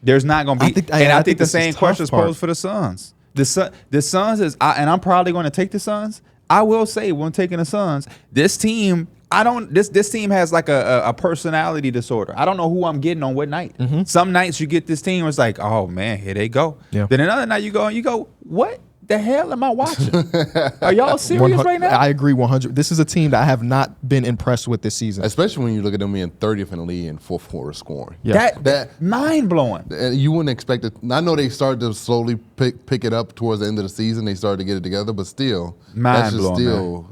There's not going to be. I think the same question is posed for the Suns. The Suns is, and I'm probably going to take the Suns. I will say when taking the Suns, this team. This team has like a personality disorder. I don't know who I'm getting on what night. Some nights you get this team, it's like, oh man, here they go. Yeah. Then another night you go, what the hell am I watching? Are y'all serious right now? I agree 100. This is a team that I have not been impressed with this season. Especially when you look at them being 30th in the league in 4th quarter scoring. Yeah. That mind blowing. You wouldn't expect it. I know they started to slowly pick it up towards the end of the season. They started to get it together, but still, mind blowing.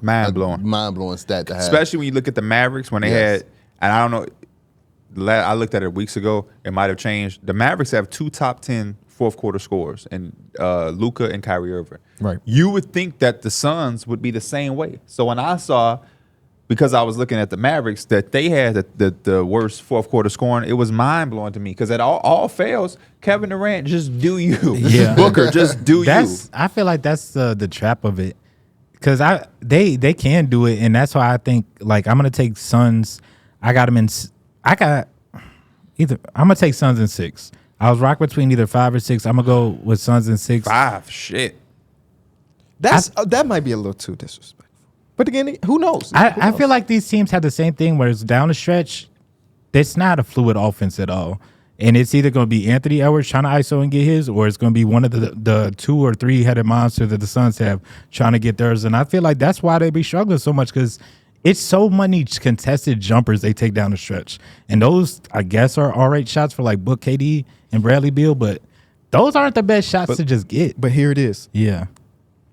Mind blowing stat to have. Especially when you look at the Mavericks when they had, and I don't know, I looked at it weeks ago. It might have changed. The Mavericks have 2 top 10 4th quarter scores, and Luka and Kyrie Irving. Right. You would think that the Suns would be the same way. So when I saw, because I was looking at the Mavericks, that they had the worst 4th quarter scoring, it was mind blowing to me. Because at all fails, Kevin Durant, just do you. Yeah. Booker, just do you. I feel like that's the trap of it. Because they can do it, and that's why I think like I'm gonna take Suns. I'm gonna take Suns in 6. I was rocking between either 5 or 6. I'm gonna go with Suns in 6. 5, shit. That might be a little too disrespectful. But again, who knows? I feel like these teams have the same thing where it's down the stretch. It's not a fluid offense at all. And it's either going to be Anthony Edwards trying to ISO and get his, or it's going to be one of the 2 or 3-headed monsters that the Suns have trying to get theirs. And I feel like that's why they be struggling so much, because it's so many contested jumpers they take down the stretch. And those, I guess, are all right shots for like Book KD and Bradley Beal, but those aren't the best shots to just get. But here it is. Yeah.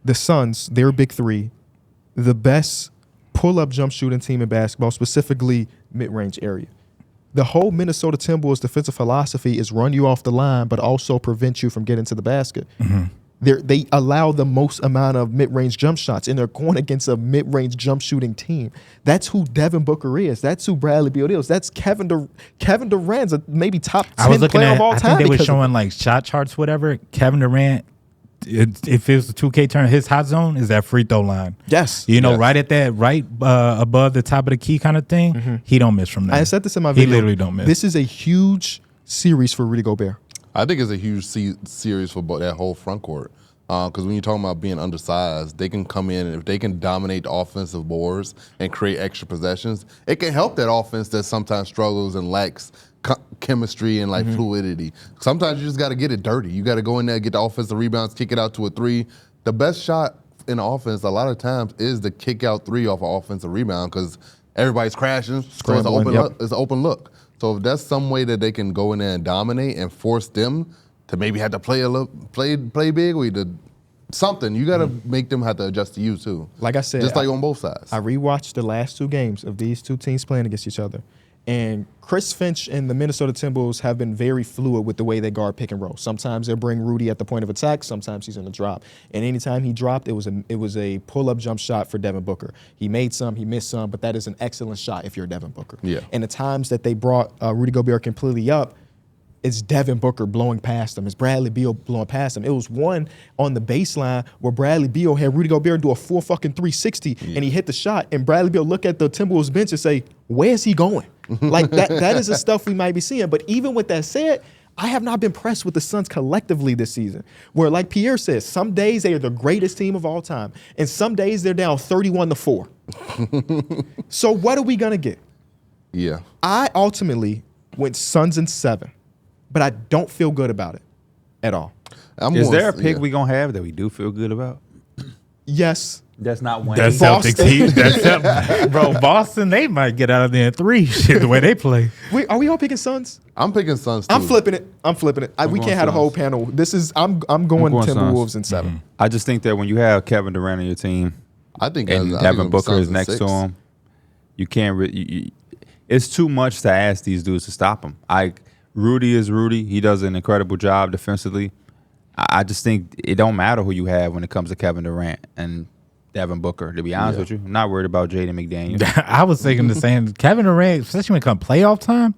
The Suns, their big 3, the best pull-up jump shooting team in basketball, specifically mid-range area. The whole Minnesota Timberwolves defensive philosophy is run you off the line, but also prevent you from getting to the basket. They allow the most amount of mid-range jump shots, and they're going against a mid-range jump shooting team. That's who Devin Booker is. That's who Bradley Beal is. That's Kevin Durant's a maybe top 10 player of all time. I think they were showing like shot charts, whatever. Kevin Durant, if it was the 2K turn, his hot zone is that free throw line. Yes. Right at that, above the top of the key kind of thing, he don't miss from there. I said this in my video. He literally don't miss. This is a huge series for Rudy Gobert. I think it's a huge series for that whole front court. Because when you're talking about being undersized, they can come in, and if they can dominate the offensive boards and create extra possessions, it can help that offense that sometimes struggles and lacks chemistry and fluidity. Sometimes you just got to get it dirty. You got to go in there, get the offensive rebounds, kick it out to a 3. The best shot in offense a lot of times is the kick out three off an offensive rebound because everybody's crashing, so it's an open look. So if that's some way that they can go in there and dominate and force them to maybe have to play big or something, you got to make them have to adjust to you too. Like I said, just like on both sides. I rewatched the last 2 games of these 2 teams playing against each other. And Chris Finch and the Minnesota Timberwolves have been very fluid with the way they guard pick and roll. Sometimes they'll bring Rudy at the point of attack. Sometimes he's in the drop. And anytime he dropped, it was a pull-up jump shot for Devin Booker. He made some, he missed some, but that is an excellent shot if you're Devin Booker. Yeah. And the times that they brought Rudy Gobert completely up, it's Devin Booker blowing past him. It's Bradley Beal blowing past him. It was one on the baseline where Bradley Beal had Rudy Gobert do a full fucking 360 and he hit the shot. And Bradley Beal look at the Timberwolves bench and say, "Where's he going?" Like that is the stuff we might be seeing. But even with that said, I have not been impressed with the Suns collectively this season. Where, like Pierre says, some days they are the greatest team of all time, and some days they're down 31-4. So what are we gonna get? Yeah. I ultimately went Suns in 7. But I don't feel good about it at all. Is there a pick we gonna have that we do feel good about? Yes. That's not one. That Celtics team. Bro, Boston, they might get out of there in 3. Shit, the way they play. Wait, are we all picking Suns? I'm picking Suns too. I'm flipping it. We can't have a whole panel. This is I'm going Timberwolves in 7. Mm-hmm. I just think that when you have Kevin Durant on your team, I think Devin Booker is next to him, you can't. It's too much to ask these dudes to stop him. Rudy is Rudy. He does an incredible job defensively. I just think it don't matter who you have when it comes to Kevin Durant and Devin Booker, to be honest with you. I'm not worried about Jaden McDaniels. I was thinking the same. Kevin Durant, especially when it comes playoff time,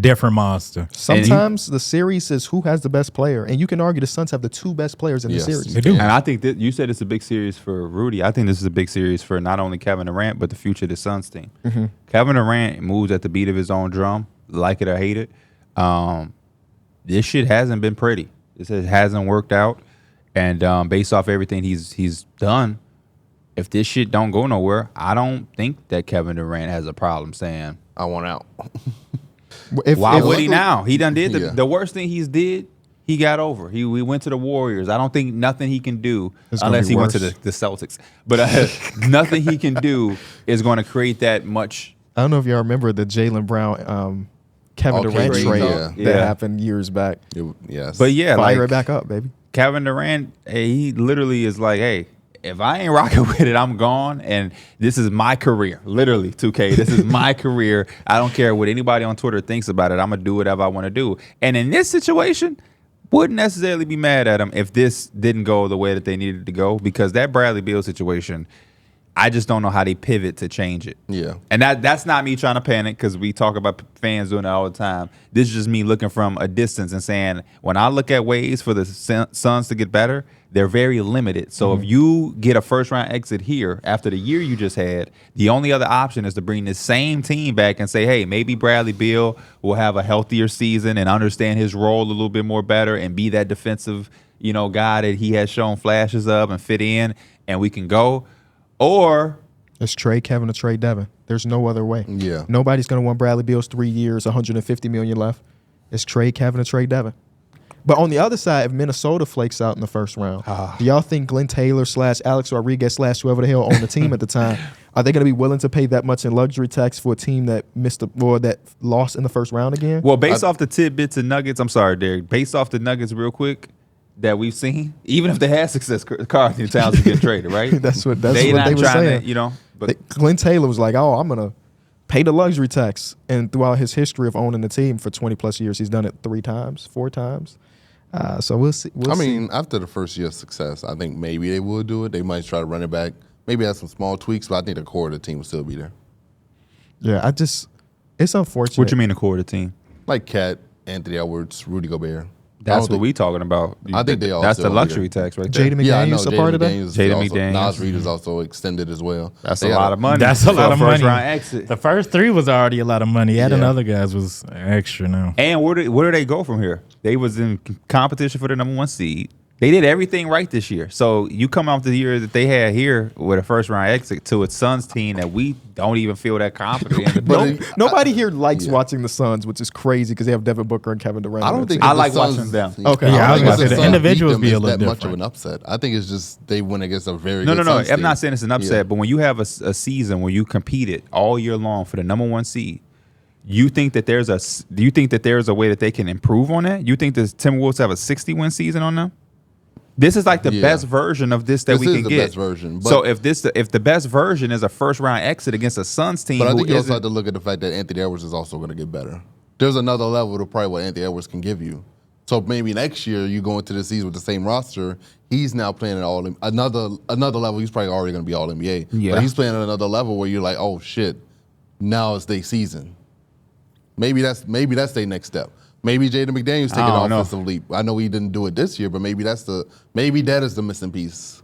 different monster. Sometimes the series is who has the best player, and you can argue the Suns have the 2 best players in the series. They do. And I think that you said it's a big series for Rudy. I think this is a big series for not only Kevin Durant, but the future of the Suns team. Mm-hmm. Kevin Durant moves at the beat of his own drum, like it or hate it. This shit hasn't been pretty. This hasn't worked out, and based off everything he's done, if this shit don't go nowhere, I don't think that Kevin Durant has a problem saying I want out. Why would he now? He done did the worst thing he's did. He got over. We went to the Warriors. I don't think nothing he can do unless he went to the Celtics. But nothing he can do is going to create that much. I don't know if y'all remember the Jalen Brown. Kevin Durant trade that happened years back. Yes. But fire it back up, baby. Kevin Durant, he literally is like, hey, if I ain't rocking with it, I'm gone. And this is my career. Literally, 2K. This is my career. I don't care what anybody on Twitter thinks about it. I'm going to do whatever I want to do. And in this situation, wouldn't necessarily be mad at him if this didn't go the way that they needed to go, because that Bradley Beal situation, I just don't know how they pivot to change it. Yeah. And that's not me trying to panic, because we talk about fans doing it all the time. This is just me looking from a distance and saying, when I look at ways for the Suns to get better, they're very limited. So if you get a first-round exit here after the year you just had, the only other option is to bring this same team back and say, hey, maybe Bradley Beal will have a healthier season and understand his role a little bit more better and be that defensive, guy that he has shown flashes of and fit in, and we can go. Or it's trade Kevin or trade Devin. There's no other way. Yeah. Nobody's going to want Bradley Beal's 3 years, $150 million left. It's trade Kevin or trade Devin. But on the other side, if Minnesota flakes out in the first round, do y'all think Glenn Taylor / Alex Rodriguez / whoever the hell owned the team at the time, are they going to be willing to pay that much in luxury tax for a team that that lost in the first round again? Well, based off the tidbits and nuggets, I'm sorry, Darrick. Based off the nuggets, real quick, that we've seen, even if they had success, Karl-Anthony Towns would get traded, right? that's what they were saying. But Glenn Taylor was like, "Oh, I'm gonna pay the luxury tax," and throughout his history of owning the team for 20+ years, he's done it 4 times. So we'll see. I mean, after the first year of success, I think maybe they will do it. They might try to run it back, maybe have some small tweaks, but I think the core of the team will still be there. Yeah, it's unfortunate. What you mean the core of the team? Like Cat, Anthony Edwards, Rudy Gobert. That's what we talking about. I think they all. That's the luxury tax right there. Jaden McDaniels a part of that? Jaden McDaniels. Nas Reed is also extended as well. That's a lot of money. That's a lot of money. First round exit. The first 3 was already a lot of money. Adding other guys was extra now. And where do they go from here? They was in competition for the number 1 seed. They did everything right this year. So you come off the year that they had here with a first round exit to a Suns team that we don't even feel that confident in. Nobody here likes watching the Suns, which is crazy because they have Devin Booker and Kevin Durant. I don't think I like watching them. Okay. Yeah, I was think gonna say the individuals be a little that much of different. an upset. I think it's just they went against a very No. good Suns I'm team. not saying it's an upset, but when you have a season where you competed all year long for the number 1 seed, do you think that there's a way that they can improve on that? You think the Timberwolves have a 60-win season on them? This is like the best version of this that we can get. This is the best version. So if the best version is a first round exit against a Suns team, But I think you also have to look at the fact that Anthony Edwards is also going to get better. There's another level to probably what Anthony Edwards can give you. So maybe next year you go into the season with the same roster. He's now playing at another level. He's probably already going to be all NBA. Yeah. But he's playing at another level where you're like, oh shit, now it's their season. Maybe that's their next step. Maybe Jaden McDaniels taking an offensive leap. I know he didn't do it this year, but maybe that is the missing piece.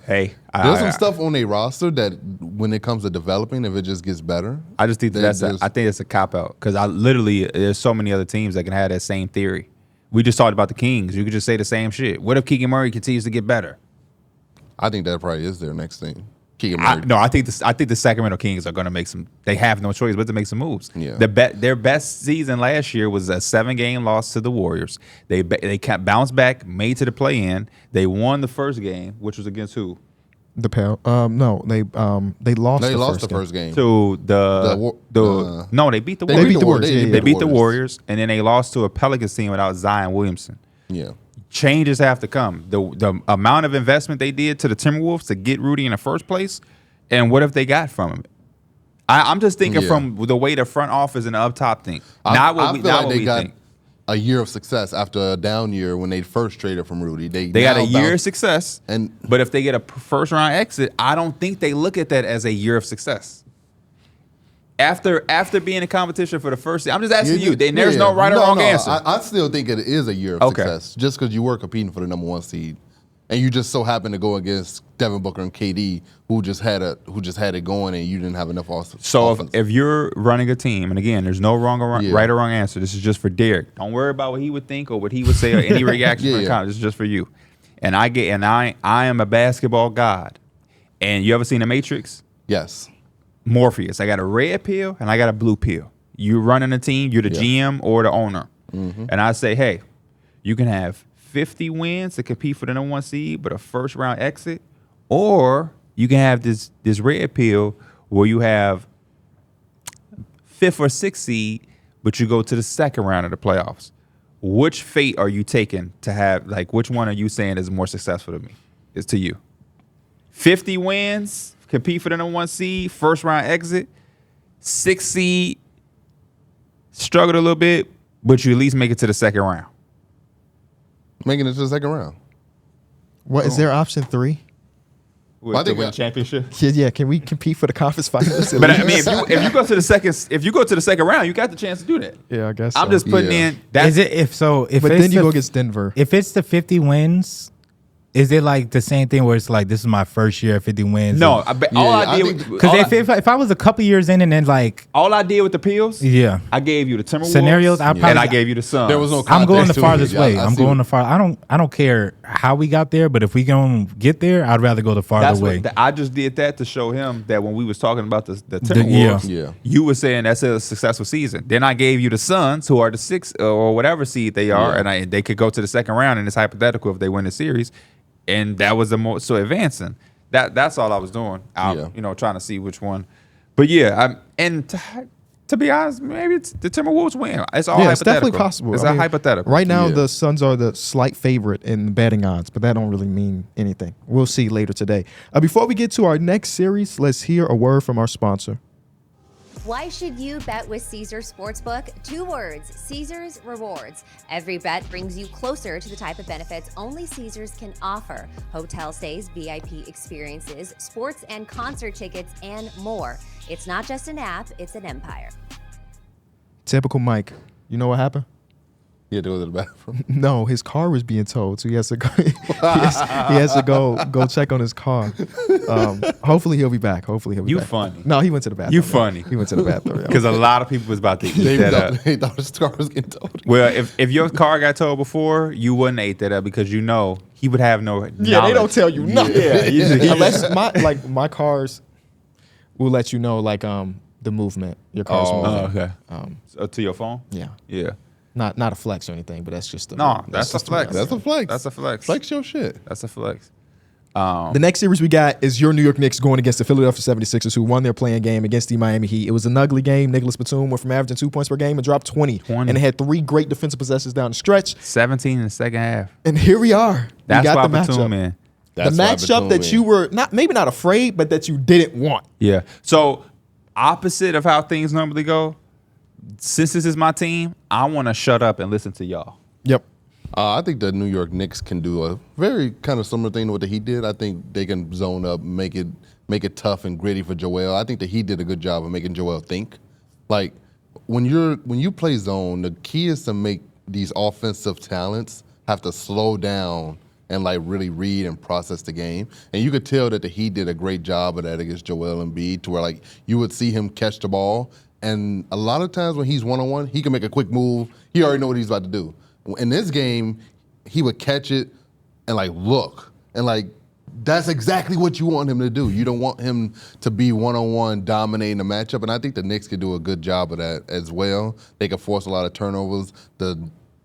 Hey, There's some stuff on their roster that when it comes to developing, if it just gets better. I just think I think it's a cop out because there's so many other teams that can have that same theory. We just talked about the Kings. You could just say the same shit. What if Keegan Murray continues to get better? I think that probably is their next thing. Keegan Murray. I think the Sacramento Kings are going to make some. They have no choice but to make some moves. Yeah. Their best season last year was a 7-game loss to the Warriors. They bounced back, made to the play-in. They won the first game, which was against who? The no, they lost. They lost the first game To no, they beat the Warriors. They beat the Warriors. They beat the Warriors, and then they lost to a Pelicans team without Zion Williamson. Yeah. Changes have to come. The amount of investment they did to the Timberwolves to get Rudy in the first place, and what if they got from him? I'm just thinking from the way the front office and the up top think. Not what we think. A year of success after a down year when they first traded from Rudy. They got a year of success, but if they get a first round exit, I don't think they look at that as a year of success. After being in competition for the first season, I'm just asking you. There's no right or wrong answer. I still think it is a year of success just because you were competing for the number 1 seed, and you just so happened to go against Devin Booker and KD, who just had it going, and you didn't have enough offense. So if you're running a team, and again, there's no right or wrong answer. This is just for Darrick. Don't worry about what he would think or what he would say or any reaction from the comments. This is just for you. And I am a basketball god. And you ever seen The Matrix? Yes. Morpheus. I got a red pill and I got a blue pill. You running a team, you're the GM or the owner. Mm-hmm. And I say, hey, you can have 50 wins to compete for the number 1 seed, but a first round exit, or you can have this red pill where you have 5th or 6th seed, but you go to the second round of the playoffs. Which fate are you taking to have? Like, which one are you saying is more successful to me? Is to you 50 wins, compete for the number 1 seed, first round exit, 6th seed, struggled a little bit, but you at least make it to the second round. Making it to the second round. What is there option 3? I think to win championship. Yeah, can we compete for the conference finals? But I mean, if you go to the second round, you got the chance to do that. Yeah, I guess. I'm just putting in. Is it if so? If but it's then you go against Denver. If it's the 50 wins. Is it like the same thing where it's like this is my first year at 50 wins? No, all I did because if I was a couple years in and then like all I did with the pills, I gave you the Timberwolves scenarios, and I gave you the Suns. There was no. I'm going the farthest way. I'm going the far. I don't care how we got there, but if we gonna get there, I'd rather go the farther way. I just did that to show him that when we was talking about the Timberwolves, you were saying that's a successful season. Then I gave you the Suns, who are the 6th or whatever seed they are, and they could go to the second round, and it's hypothetical if they win the series. And that was the most advancing. That's all I was doing. Trying to see which one. But to be honest, maybe it's the Timberwolves win. It's all hypothetical. It's definitely possible. It's hypothetical. Right now, the Suns are the slight favorite in the betting odds, but that don't really mean anything. We'll see later today. Before we get to our next series, let's hear a word from our sponsor. Why should you bet with Caesars Sportsbook? 2 words, Caesars Rewards. Every bet brings you closer to the type of benefits only Caesars can offer. Hotel stays, VIP experiences, sports and concert tickets, and more. It's not just an app, it's an empire. Typical Mike. You know what happened? He had to go to the bathroom. No, his car was being towed, so he has to go. he has to go check on his car. Hopefully he'll be back. You funny. No, he went to the bathroom. You funny. He went to the bathroom. Because a lot of people was about to eat that up. They thought his car was getting towed. Well, if your car got towed before, you wouldn't have ate that up because he would have no knowledge. Yeah, they don't tell you nothing. Yeah. Unless my cars will let you know the movement. Your car's moving. Okay. So to your phone? Yeah. Yeah. Not a flex or anything, but that's just That's a flex. That's a flex. That's a flex. Flex your shit. That's a flex. The next series we got is your New York Knicks going against the Philadelphia 76ers, who won their playing game against the Miami Heat. It was an ugly game. Nicholas Batum went from averaging 2 points per game and dropped 20. And it had 3 great defensive possessions down the stretch. 17 in the second half. And here we are. That's we got why the Batum matchup. in. The matchup that you were maybe not afraid, but that you didn't want. Yeah. So opposite of how things normally go, since this is my team, I want to shut up and listen to y'all. Yep. I think the New York Knicks can do a very kind of similar thing to what the Heat did. I think they can zone up, make it tough and gritty for Joel. I think the Heat did a good job of making Joel think. Like when you play zone, the key is to make these offensive talents have to slow down and really read and process the game. And you could tell that the Heat did a great job of that against Joel Embiid, to where you would see him catch the ball, and a lot of times when he's one-on-one, he can make a quick move. He already know what he's about to do. In this game, he would catch it and look. And that's exactly what you want him to do. You don't want him to be one-on-one dominating the matchup. And I think the Knicks could do a good job of that as well. They could force a lot of turnovers. The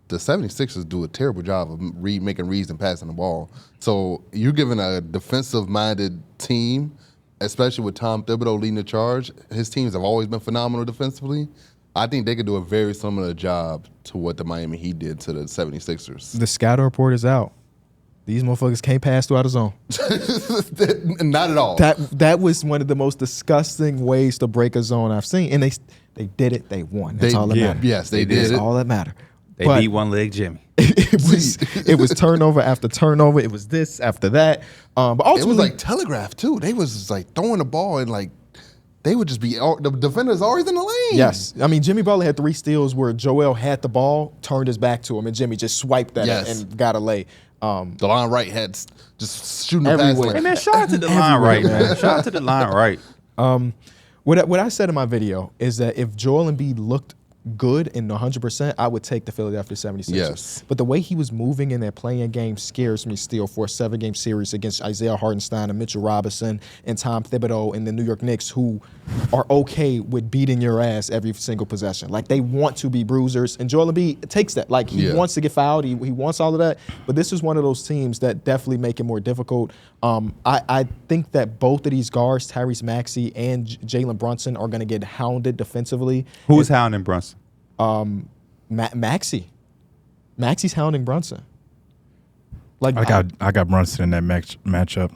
76ers do a terrible job of making reads and passing the ball. So you're giving a defensive-minded team, especially with Tom Thibodeau leading the charge. His teams have always been phenomenal defensively. I think they could do a very similar job to what the Miami Heat did to the 76ers. The scatter report is out. These motherfuckers can't pass throughout the zone. Not at all. That was one of the most disgusting ways to break a zone I've seen. And they did it. They won. That's all that mattered. Yes, they did. That's all that mattered. They beat one-leg Jimmy. It was turnover after turnover. It was this after that. But ultimately, it was telegraphed too. They was throwing the ball and they would just be the defenders always in the lane. Yes, I mean Jimmy Butler had 3 steals where Joel had the ball, turned his back to him, and Jimmy just swiped that and got a lay. The line right had just shooting everywhere. past. Hey man, shout out to the line right, man. Shout out to the line right. What I said in my video is that if Joel Embiid looked good and 100%, I would take the Philadelphia 76ers. Yes. But the way he was moving in that playing game scares me still for a 7-game series against Isaiah Hartenstein and Mitchell Robinson and Tom Thibodeau and the New York Knicks, who are okay with beating your ass every single possession. They want to be bruisers. And Joel Embiid takes that. He wants to get fouled. He wants all of that. But this is one of those teams that definitely make it more difficult. I think that both of these guards, Tyrese Maxey and Jalen Brunson, are going to get hounded defensively. Who's hounding Brunson? Maxey. Maxey's hounding Brunson. I got Brunson in that matchup.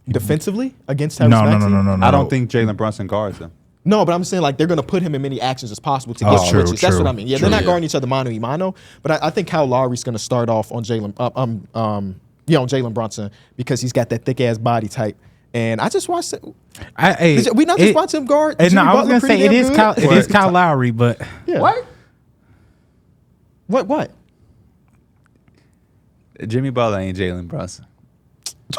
Defensively against Tyrese Maxey? No. I don't think Jalen Brunson guards him. No, but I'm saying they're going to put him in many actions as possible to get switches. That's what I mean. Yeah, they're not guarding each other mano a mano, but I think Kyle Lowry's going to start off on Jalen Brunson because he's got that thick ass body type. And I just watched it. We not just watch him guard. I was going to say it is Kyle Lowry, but yeah. What? Jimmy Butler ain't Jalen Brunson.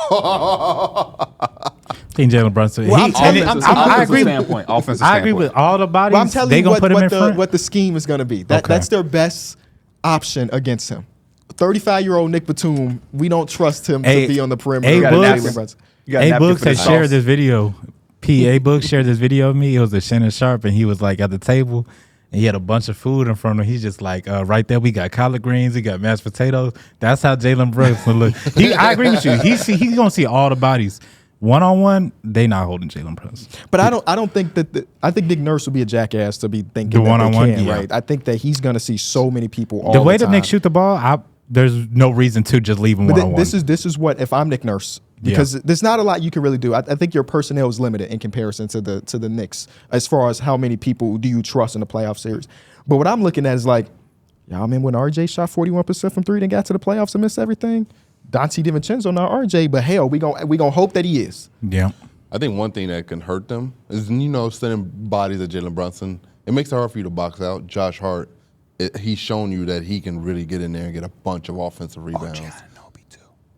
I think Jalen Brunson. I agree with all the bodies. Well, I'm telling you what what the scheme is going to be. That's their best option against him. 35-year-old Nick Batum, we don't trust him to be on the perimeter. A Books has shared this video. A Books shared this video with me. It was a Shannon Sharp, and he was at the table, and he had a bunch of food in front of him. He's just right there, we got collard greens, we got mashed potatoes. That's how Jalen Brunson look. I agree with you. He's gonna see all the bodies. One-on-one, they not holding Jalen Brunson. But I don't think that I think Nick Nurse would be a jackass to be thinking the one-on-one, right? I think that he's gonna see so many people all the the way time. the Knicks shoot the ball, there's no reason to just leave him one-on-one. This is what if I'm Nick Nurse. Because there's not a lot you can really do. I think your personnel is limited in comparison to the Knicks as far as how many people do you trust in the playoff series. But what I'm looking at is when RJ shot 41% from 3 and got to the playoffs and missed everything, Dante DiVincenzo, not RJ, but hell, we gonna hope that he is. Yeah. I think one thing that can hurt them is, sending bodies at Jalen Brunson. It makes it hard for you to box out. Josh Hart, he's shown you that he can really get in there and get a bunch of offensive rebounds.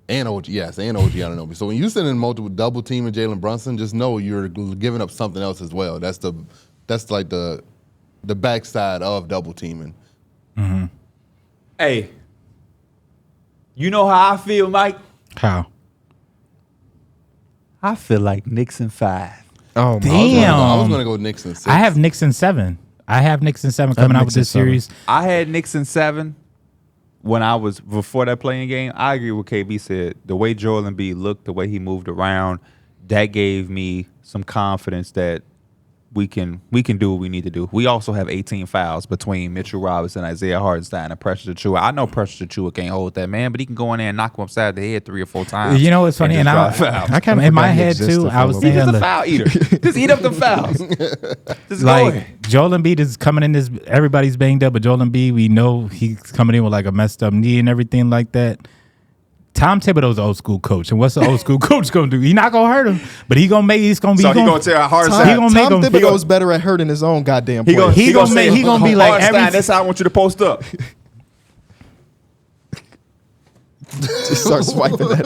And OG Anunoby. So when you send in multiple double team and Jalen Brunson, just know you're giving up something else as well. That's the backside of double teaming. Mm-hmm. Hey, you know how I feel, Mike? How? I feel like Knicks in 5. Oh, Damn. I was going to go Knicks in 6. I have Knicks in 7. I have Knicks in 7 coming out with this series. I had Knicks in 7 when I was before that playing game. I agree with KB said. The way Joel Embiid looked, the way he moved around, that gave me some confidence that we can do what we need to do. We also have 18 fouls between Mitchell Robinson, Isaiah Hartenstein, and Precious Achiuwa. I know Precious Achiuwa can't hold that, man, but he can go in there and knock him upside the head 3 or 4 times. You know what's funny? And I kind of in my head too. I was saying, he's a foul eater. Just eat up the fouls. Just like go ahead. Joel Embiid is coming in this. Everybody's banged up, but Joel Embiid, we know he's coming in with like a messed up knee and everything like that. Tom Thibodeau's an old school coach, and what's the old school coach gonna do? He's not gonna hurt him, but he gonna make. He's gonna be. So he gonna tell Hartenstein. Tom Thibodeau's better at hurting his own goddamn He players. gonna be like every. That's how I want you to post up. Just start swiping at him.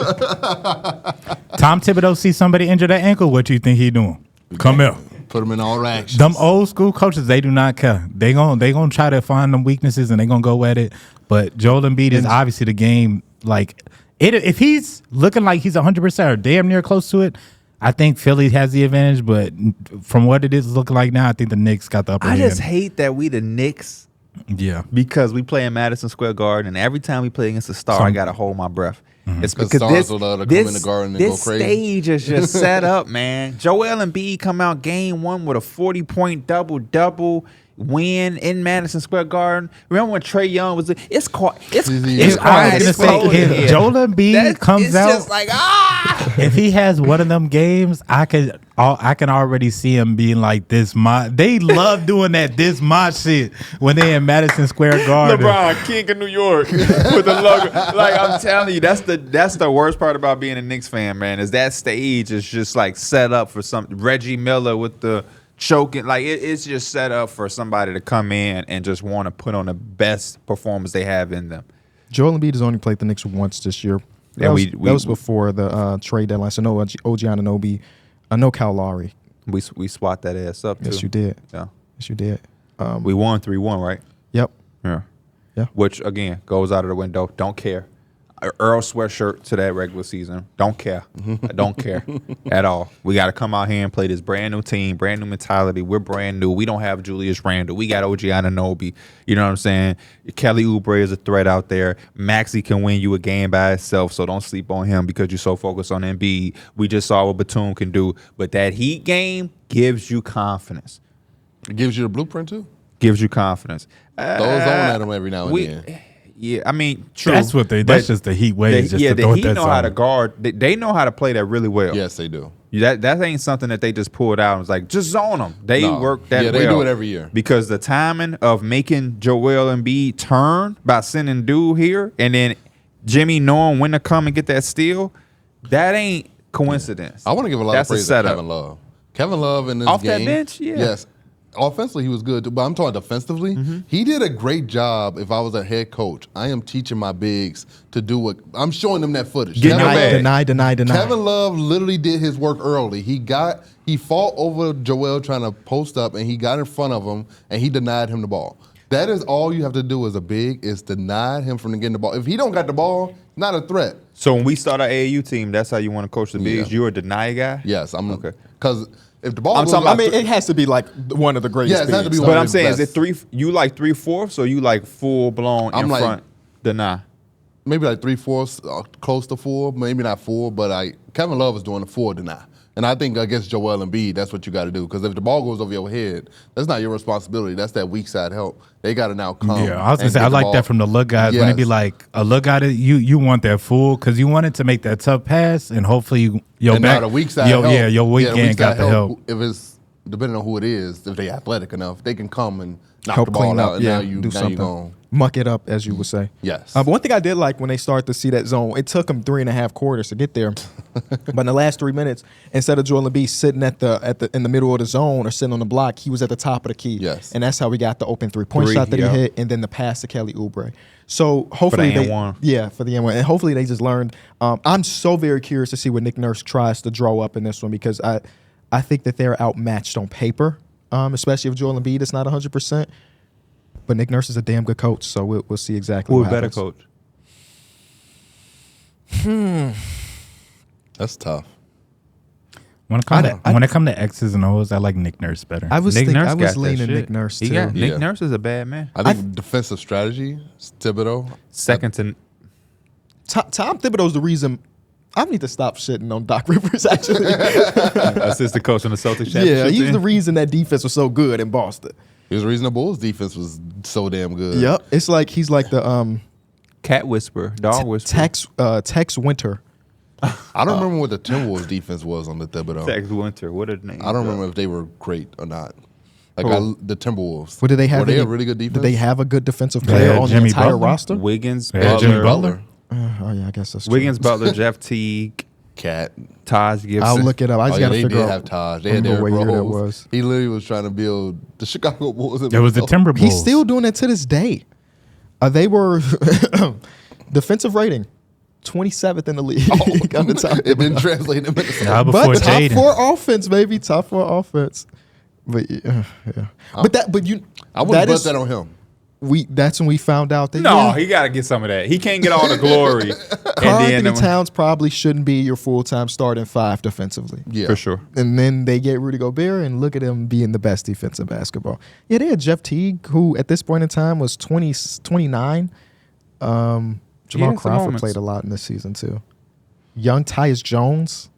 Tom Thibodeau see somebody injure their ankle. What do you think he doing? Come here. Put them in all actions. Them old school coaches, they do not care. They gonna try to find them weaknesses and they gonna go at it. But Joel Embiid is obviously the game. Like if he's looking like he's 100% or damn near close to it, I think Philly has the advantage. But from what it is looking like now, I think the Knicks got the upper hand. I just hate that we the Knicks. Yeah, because we play in Madison Square Garden, and every time we play against a star, I gotta hold my breath. It's because stars will love to come in the garden and go this crazy. stage is just set up, man. Joel Embiid come out game 1 with a 40-point double-double win in Madison Square Garden. Remember when Trae Young was? It's quiet. It's I was gonna say if Joel Embiid comes out, just like if he has one of them games, I can already see him being like this. They love doing that this shit when they in Madison Square Garden. LeBron, King of New York, with the logo. Like I'm telling you, that's the worst part about being a Knicks fan, man. Is that stage is just like set up for some Reggie Miller with the choking. Like it's just set up for somebody to come in and just want to put on the best performance they have in them. Joel Embiid has only played the Knicks once this year. That was before the trade deadline. So no OG Anunoby, no Kyle Lowry. We swat that ass up too. Yes, you did. Yeah. Yes, you did. We won 3-1, right? Yep. Yeah. Yeah. Which again goes out of the window. Don't care. Earl sweatshirt to that regular season. Don't care. I don't care at all. We got to come out here and play this brand new team, brand new mentality. We're brand new. We don't have Julius Randle. We got OG Anunoby. You know what I'm saying? Kelly Oubre is a threat out there. Maxey can win you a game by itself, so don't sleep on him because you're so focused on Embiid. We just saw what Batum can do. But that Heat game gives you confidence. It gives you the blueprint, too. Gives you confidence. Throws on at them every now and then. Yeah, I mean, true. That's what that's just the Heat way. The Heat know how to guard. They know how to play that really well. Yes, they do. That ain't something that they just pulled out and was like, just zone them. They work that well. Yeah, they do it every year. Because the timing of making Joel Embiid turn by sending dude here and then Jimmy knowing when to come and get that steal, that ain't coincidence. I want to give a lot of praise to Kevin Love. Kevin Love in this game. Off that bench, yeah. Yes. Offensively, he was good, too, but I'm talking defensively. He did a great job. If I was a head coach, I am teaching my bigs to do what I'm showing them that footage. Deny. Kevin Love literally did his work early. He fought over Joel trying to post up, and he got in front of him, and he denied him the ball. That is all you have to do as a big is deny him from getting the ball. If he don't got the ball, not a threat. So when we start our AAU team, that's how you want to coach the bigs? You're a deny guy? Yes, I'm okay. Because if the ball goes it has to be like one of the greatest. Yeah, it has to be bigs. one But of I'm the saying, best. is it you like 3/4 or you like full blown in front deny? Maybe like 3/4, close to 4, maybe not 4, but Kevin Love is doing a 4 deny. And I think against Joel Embiid, that's what you got to do. Because if the ball goes over your head, that's not your responsibility. That's that weak side help. They got to now come. Yeah, I was gonna say I like that from the look guys when it be like a look guy that you want that full because you want it to make that tough pass and hopefully your and back now the weak side help, your weak hand got the help. If it's depending on who it is, if they athletic enough, they can come and knock help the ball clean out. up, And yeah, now you do something. gonna Muck it up, as you would say. Yes. But one thing I did like when they started to see that zone, it took them 3.5 quarters to get there. But in the last 3 minutes, instead of Joel Embiid sitting in the middle of the zone or sitting on the block, he was at the top of the key. Yes. And that's how we got the open 3-point shot that he hit, and then the pass to Kelly Oubre. So hopefully for the N1. Yeah, for the N1. And hopefully they just learned. I'm so very curious to see what Nick Nurse tries to draw up in this one because I think that they're outmatched on paper, especially if Joel Embiid is not 100%. But Nick Nurse is a damn good coach, so we'll see exactly what happens. Who's a better coach? That's tough. When it comes to X's and O's, I like Nick Nurse better. I was Nick Nurse I got was that leaning shit. Nick Nurse too. Nick Yeah. Nurse is a bad man. I think defensive strategy, Thibodeau. Second to Tom Thibodeau's the reason. I need to stop shitting on Doc Rivers. Actually, assistant coach on the Celtics championship. yeah, he's team. the reason that defense was so good in Boston. He was the reason the Bulls defense was so damn good. Yep, it's like he's like the cat whisperer, dog whisperer. Tex Winter. I don't remember what the Timberwolves defense was on the Thibodeau. Tex Winter. What are the names? I don't remember if they were great or not. Like the Timberwolves. What did they have? Were they any- a really good defense? Did they have a good defensive They player had on Jimmy the entire Butler. roster? Wiggins, Yeah, Butler, Jimmy Butler. Oh yeah, I guess that's true. Wiggins, Butler, Jeff Teague, Cat? Taj Gibson. I'll look it up. I just Oh, yeah, gotta they figure did out. have Taj. They I had don't know Derrick what year that Rose. was. He literally was trying to build the Chicago Bulls. It was the Timberwolves. He's still doing it to this day. They were defensive rating 27th in the league. On the top. It didn't translate into Nah, But before top Jaden. 4 offense, baby. Top 4 offense. But yeah. But you. I wouldn't that put is- that on him. That's when we found out that No, yeah, he got to get some of that. He can't get all the glory. Karl and Anthony Towns probably shouldn't be your full-time starting 5 defensively. Yeah. for sure. And then they get Rudy Gobert, and look at him being the best defense in basketball. Yeah, they had Jeff Teague, who at this point in time was 29. Jamal some Crawford moments. played a lot in this season too. Young Tyus Jones,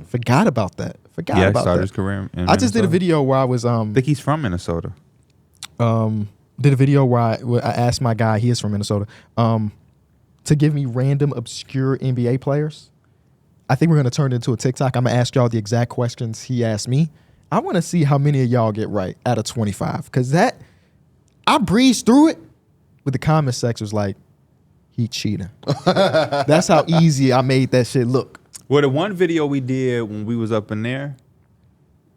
forgot about that. Forgot Yeah, he about started that. his career in I just did a Minnesota. video where I was I think he's from Minnesota. did a video where I asked my guy, he is from Minnesota, to give me random obscure NBA players. I think we're gonna turn it into a TikTok. I'm gonna ask y'all the exact questions he asked me. I want to see how many of y'all get right out of 25, because I breezed through it, but the comment section was like, he cheating. That's how easy I made that shit look. Well, the one video we did when we was up in there,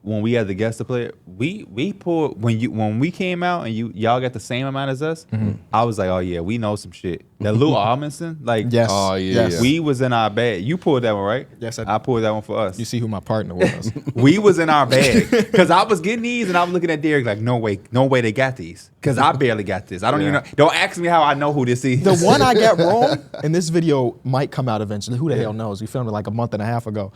when we had the guest to play it, we pulled when we came out and y'all got the same amount as us. I was like, oh yeah, we know some shit. That Lou Amundsen, like, Yes. Oh, yeah, yeah. we was in our bag. You pulled that one, right? Yes, I did. I pulled that one for us. You see who my partner was. We was in our bag because I was getting these and I was looking at Darrick like, no way they got these because I barely got this. I don't even know. Don't ask me how I know who this is. The one I got wrong, and this video might come out eventually. Who the hell knows? We filmed it like a month and a half ago.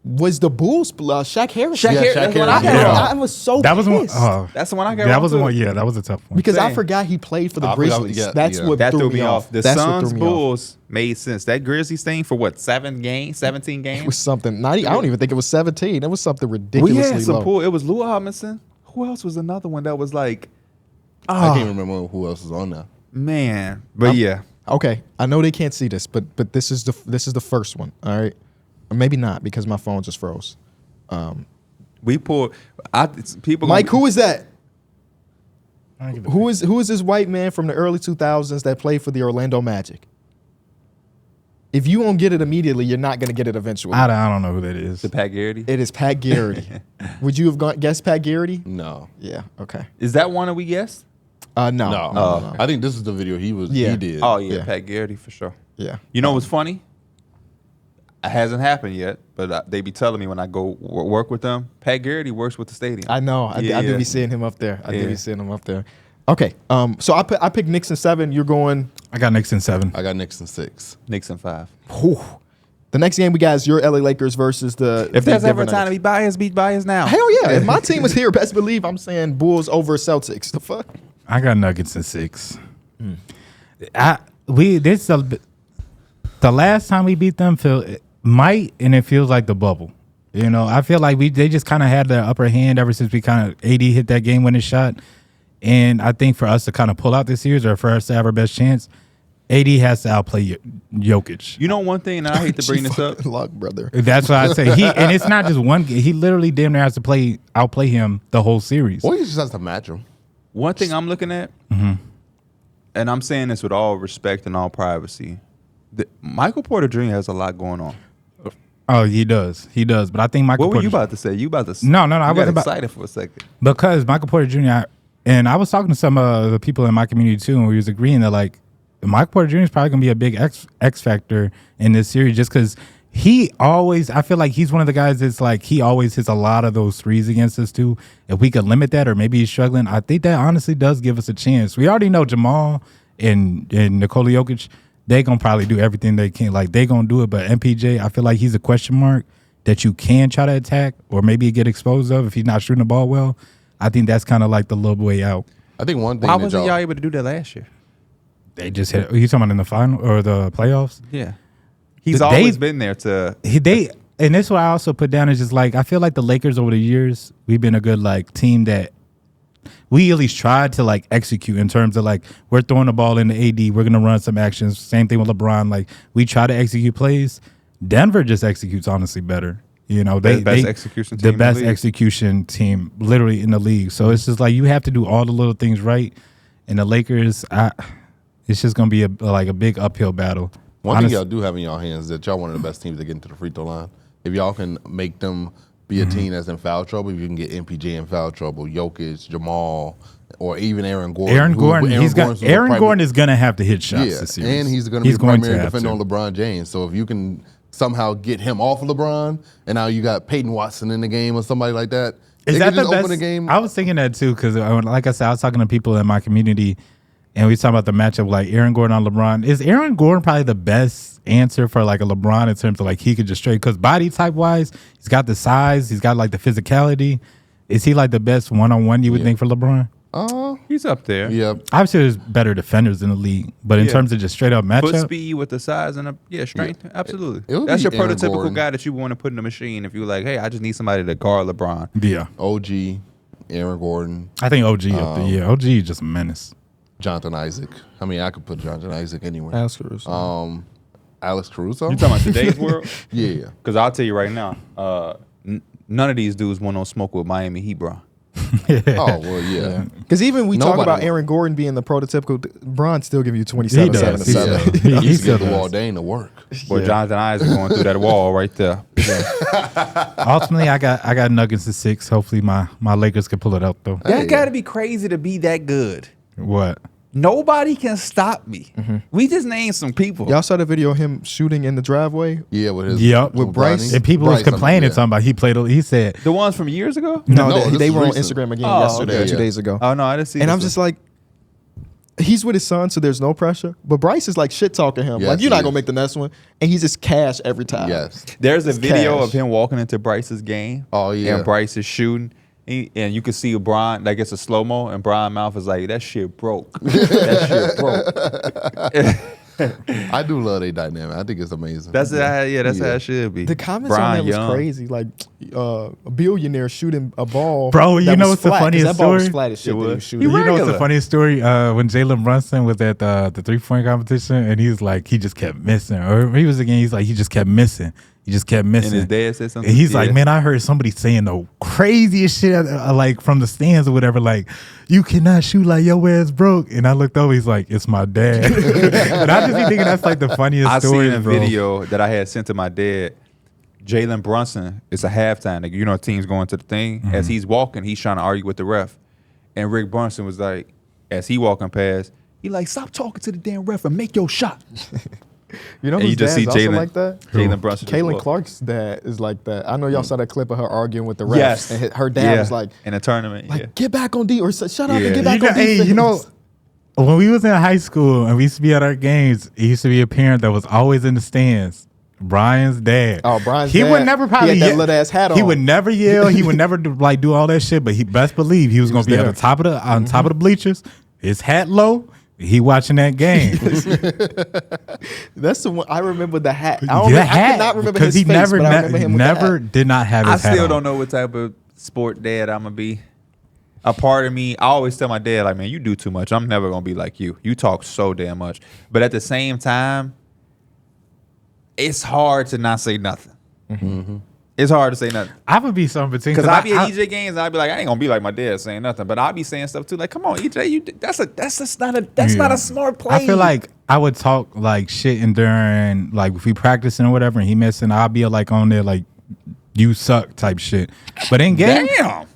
Was the Bulls Shaq Harris? Shaq Harris, that's what I Harris, got. yeah. I was so That was one. pissed. That's the one I got. That wrong was the too. one. Yeah, that was a tough one. Because I Same. forgot he played for the I forgot- Grizzlies. yeah, That's yeah. what That threw me off. The That's what Suns threw me off. Bulls made sense. That Grizzlies thing for what, 17 games? It was something. I don't even think it was 17. It was something We ridiculously had some low. pool. It was Lou Amundsen. Who else was another one that was like, I can't remember who else is on there. man? But yeah, Okay, I know they can't see this, but this is the first one. All right, or maybe not because my phone just froze. we pulled. People. Mike, who is that? I don't give a- Who is this white man from the early 2000s that played for the Orlando Magic? If you won't get it immediately, you're not going to get it eventually. I don't know who that is. The Pat Garrity. It is Pat Garrity. Would you have guessed Pat Garrity? No. Yeah. Okay. Is that one that we guessed? No. No. I think this is the video he Yeah. did. Oh yeah, Yeah. Pat Garrity for sure. Yeah. You know what's funny? It hasn't happened yet, but they be telling me when I go work with them. Pat Garrity works with the stadium. I know. I Yeah, do yeah. be seeing him up there. I do Yeah. be seeing him up there. Okay. So I picked Knicks in 7. You're going. I got Knicks in 7. I got Knicks in 6. Knicks in 5. Whew. The next game we got is your LA Lakers versus the. If there's the ever a Denver time to Nuggets. be biased now. Hell yeah! If my team was here, best believe I'm saying Bulls over Celtics. The fuck? I got Nuggets in 6. The last time we beat them it feels like the bubble. You know, I feel like they just kind of had the upper hand ever since we kind of AD hit that game winning shot, and I think for us to kind of pull out this series or for us to have our best chance, AD has to outplay Jokic. You know one thing, and I hate to bring this up. Luck, brother. That's why I say and it's not just one game. He literally damn near has to outplay him the whole series. Or he just has to match him. One thing I'm looking at, and I'm saying this with all respect and all privacy, Michael Porter Jr. has a lot going on. Oh, he does. But I think Michael What were Porter you about to say? You about to? No, I you got wasn't about- excited for a second. because Michael Porter Jr. And I was talking to some of the people in my community too, and we was agreeing that like Michael Porter Jr. is probably gonna be a big X factor in this series, just because I feel like he's one of the guys that's like he always hits a lot of those threes against us too. If we could limit that, or maybe he's struggling, I think that honestly does give us a chance. We already know Jamal and Nikola Jokic, they gonna probably do everything they can. Like they gonna do it, but MPJ, I feel like he's a question mark that you can try to attack or maybe get exposed of if he's not shooting the ball well. I think that's kind of like the little way out. I think one thing. Why wasn't y'all able to do that last year? They just hit. You talking about in the final or the playoffs? Yeah, he's always been there to. And this is what I also put down is just like I feel like the Lakers over the years we've been a good like team that we at least tried to like execute in terms of like we're throwing the ball in the AD, we're gonna run some actions. Same thing with LeBron. Like we try to execute plays. Denver just executes honestly better. You know, the best execution team literally in the league. So it's just like you have to do all the little things right. And the Lakers, it's just gonna be a big uphill battle. One thing y'all do have in y'all hands is that y'all one of the best teams to get into the free throw line. If y'all can make them be a team that's in foul trouble, if you can get MPJ in foul trouble, Jokic, Jamal, or even Aaron Gordon. Aaron Gordon is gonna have to hit shots this series. And he's gonna be the primary defender on LeBron James. So if you can somehow get him off of LeBron, and now you got Peyton Watson in the game or somebody like that. Is that the best? Open the game. I was thinking that too because, like I said, I was talking to people in my community, and we was talking about the matchup like Aaron Gordon on LeBron. Is Aaron Gordon probably the best answer for like a LeBron in terms of like he could just straight because body type wise, he's got the size, he's got like the physicality. Is he like the best one-on-one you would think for LeBron? He's up there. Yeah. Obviously, there's better defenders in the league, but in terms of just straight up matchup, foot speed with the size and strength, absolutely. That's your prototypical guy that you want to put in the machine. If you're like, hey, I just need somebody to guard LeBron. Yeah. OG, Aaron Gordon. I think OG up there. Yeah, OG is just a menace. Jonathan Isaac. I mean, I could put Jonathan Isaac anywhere. Alex Caruso. Alex Caruso. You talking about today's world? Yeah. Because I'll tell you right now, none of these dudes want no smoke with Miami Heat, bro. Oh, well, yeah. Because even we talk about will. Aaron Gordon being the prototypical, Bron still give you 27, 7, and 7. He used to get the wall Dane to work. Boy, Jonathan Isaac going through that wall right there. Ultimately, I got Nuggets at 6. Hopefully, my Lakers can pull it out though. That got to be crazy to be that good. What? Nobody can stop me. We just named some people. Y'all saw the video of him shooting in the driveway? Yeah, with his with Bryce. And people was complaining talking about he said The ones from years ago? No, they were on recent. Instagram again yesterday or 2 days ago. Oh, no, I didn't see And this I'm just like, he's with his son, so there's no pressure. But Bryce is like shit talking him. Yes, like, you're he not going is. to make the next one. And he's just cash every time. Yes. There's a video cash. of him walking into Bryce's game. Oh, yeah. And Bryce is shooting. And you can see Brian, like it's a slow-mo, and Brian Mouth is like, that shit broke. That shit broke. I do love their dynamic. I think it's amazing. That's how it should be. The comments Brian on that Young. was crazy. Like, a billionaire shooting a ball. Bro, you that know was what's the flat, 'cause funniest that ball was story? flat as shit that he was shooting. He You know what's regular. the funniest story? When Jalen Brunson was at the 3-point competition, and he was like, he just kept missing. Or he was again, he's like, he just kept missing. He just kept missing. And his dad said something. And he's like, man, I heard somebody saying the craziest shit, like from the stands or whatever, like, you cannot shoot like your ass broke. And I looked over, he's like, it's my dad. And I just be thinking that's like the funniest I story. seen a video that I had sent to my dad. Jalen Brunson, it's a halftime. Like, you know, team's going to the thing. As he's walking, he's trying to argue with the ref. And Rick Brunson was like, as he walking past, he like, stop talking to the damn ref and make your shot. You know And who's you just dad's see also Jalen- like that? Jalen Brunson. just Kaylin walk. Clark's dad is like that. I know y'all saw that clip of her arguing with the refs. Yes. And her dad was like, in a tournament. get back on D, or shut up Yeah. and get back on Hey, defense. you know, when we was in high school and we used to be at our games, it used to be a parent that was always in the stands. Brian's dad. Oh, Brian's he dad. would never probably He had that yell. little ass hat He on. would never yell. He would never do all that shit. But he best believe he was gonna be there. at the top of the top of the bleachers. His hat low. He watching that game. That's the one. I remember the hat. The I cannot remember his he face, never, but I remember him with the never hat. did not have I his hat still on. don't know what type of sport dad I'm gonna be. A part of me, I always tell my dad, like, man, you do too much. I'm never gonna be like you. You talk so damn much. But at the same time, it's hard to not say nothing. It's hard to say nothing. I would be something between Because I be at EJ games and I'd be like, I ain't gonna be like my dad saying nothing. But I'll be saying stuff too. Like, come on, EJ, that's not a smart play. I feel like I would talk like shit and during like if we practicing or whatever and he missing, I'll be like on there like you suck type shit. But in game, damn.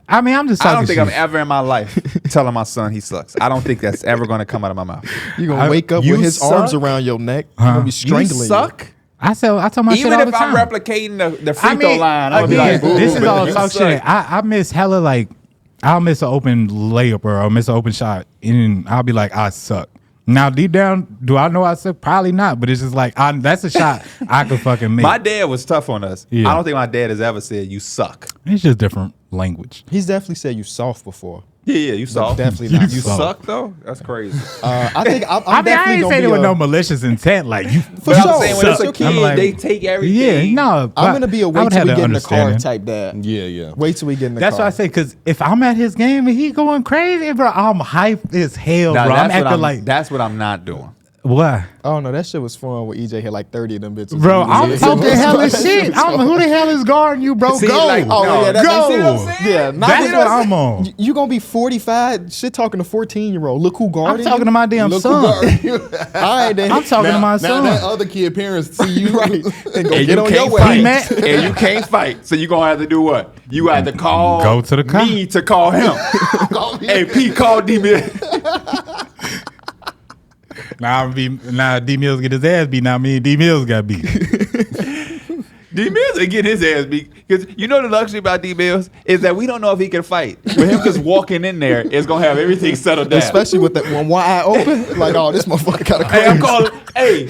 I mean I'm just I talking don't think shit. I'm ever in my life telling my son he sucks. I don't think that's ever gonna come out of my mouth. You're going to wake up you with his arms suck? around your neck. You're going to be You strangling suck. I told my shit Even all if the time. I'm replicating the free throw line, I'm gonna be again, like, boo, this is but all you talk suck. shit. I miss hella like I'll miss an open layup or I'll miss an open shot and I'll be like I suck. Now, deep down, do I know I said probably not? But it's just like that's a shot I could fucking make. My dad was tough on us. Yeah. I don't think my dad has ever said you suck. It's just different language. He's definitely said you soft before. Yeah, you soft. Definitely not. You soft. suck though. That's crazy. I think I'm I definitely ain't gonna saying be it with a- no malicious intent. Like you, For But sure. I'm saying when it's a Suck. kid, I'm like, they take everything. yeah, no. I'm gonna be a I wait would till have we the get in the car understanding. type dad. Yeah. Wait till we get in the That's car. why I say, because if I'm at his game and he going crazy, bro, I'm hyped as hell, Now, bro. I'm that's what acting like that's what I'm not doing. what, Oh no, that shit was fun with EJ hit like 30 of them bitches. bro? I'm Yeah. talking hella shit. I don't know who the hell is guarding you, bro. See, Go, like, Oh no, yeah, go. see what I'm saying? Yeah, not That's just what I'm on. You gonna be 45, shit talking to 14-year-old. Look who I'm guarded talking to you. my damn Look who son. got you. All right, then. I'm talking to my Now son. that other kid parents see you. right. And go And get you on your can't way. fight. man. And you can't fight. So you're gonna have to do what? You have to call Go to the car. me to call him. Hey, P, call D Mills. Now D Mills get his ass beat. Now me and D Mills got beat. D Mills will get his ass beat. Because you know the luxury about D Mills is that we don't know if he can fight. But him just walking in there is gonna have everything settled down. Especially with that one eye open. Like, oh, this motherfucker got a Hey, I'm calling. Hey,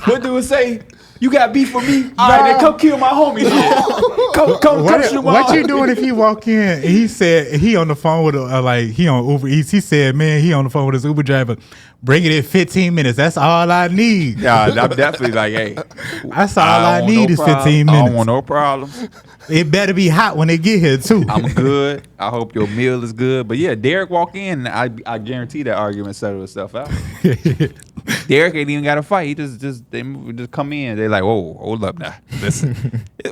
what do it say? You got beef for me? All right, then come kill my homie. Then. Come shoot my What homie. you doing if he walk in? He said he on the phone with like he on Uber Eats. He said, man, he on the phone with his Uber driver. Bring it in 15 minutes. That's all I need. Yeah, I'm definitely like, hey, That's all I don't want need no is problem. 15 I minutes. don't want no problems. It better be hot when they get here too. I'm good. I hope your meal is good. But yeah, Darrick walk in, and I guarantee that argument settled itself out. Darrick ain't even got to fight. He just come in. They're like, whoa, hold up now. Listen,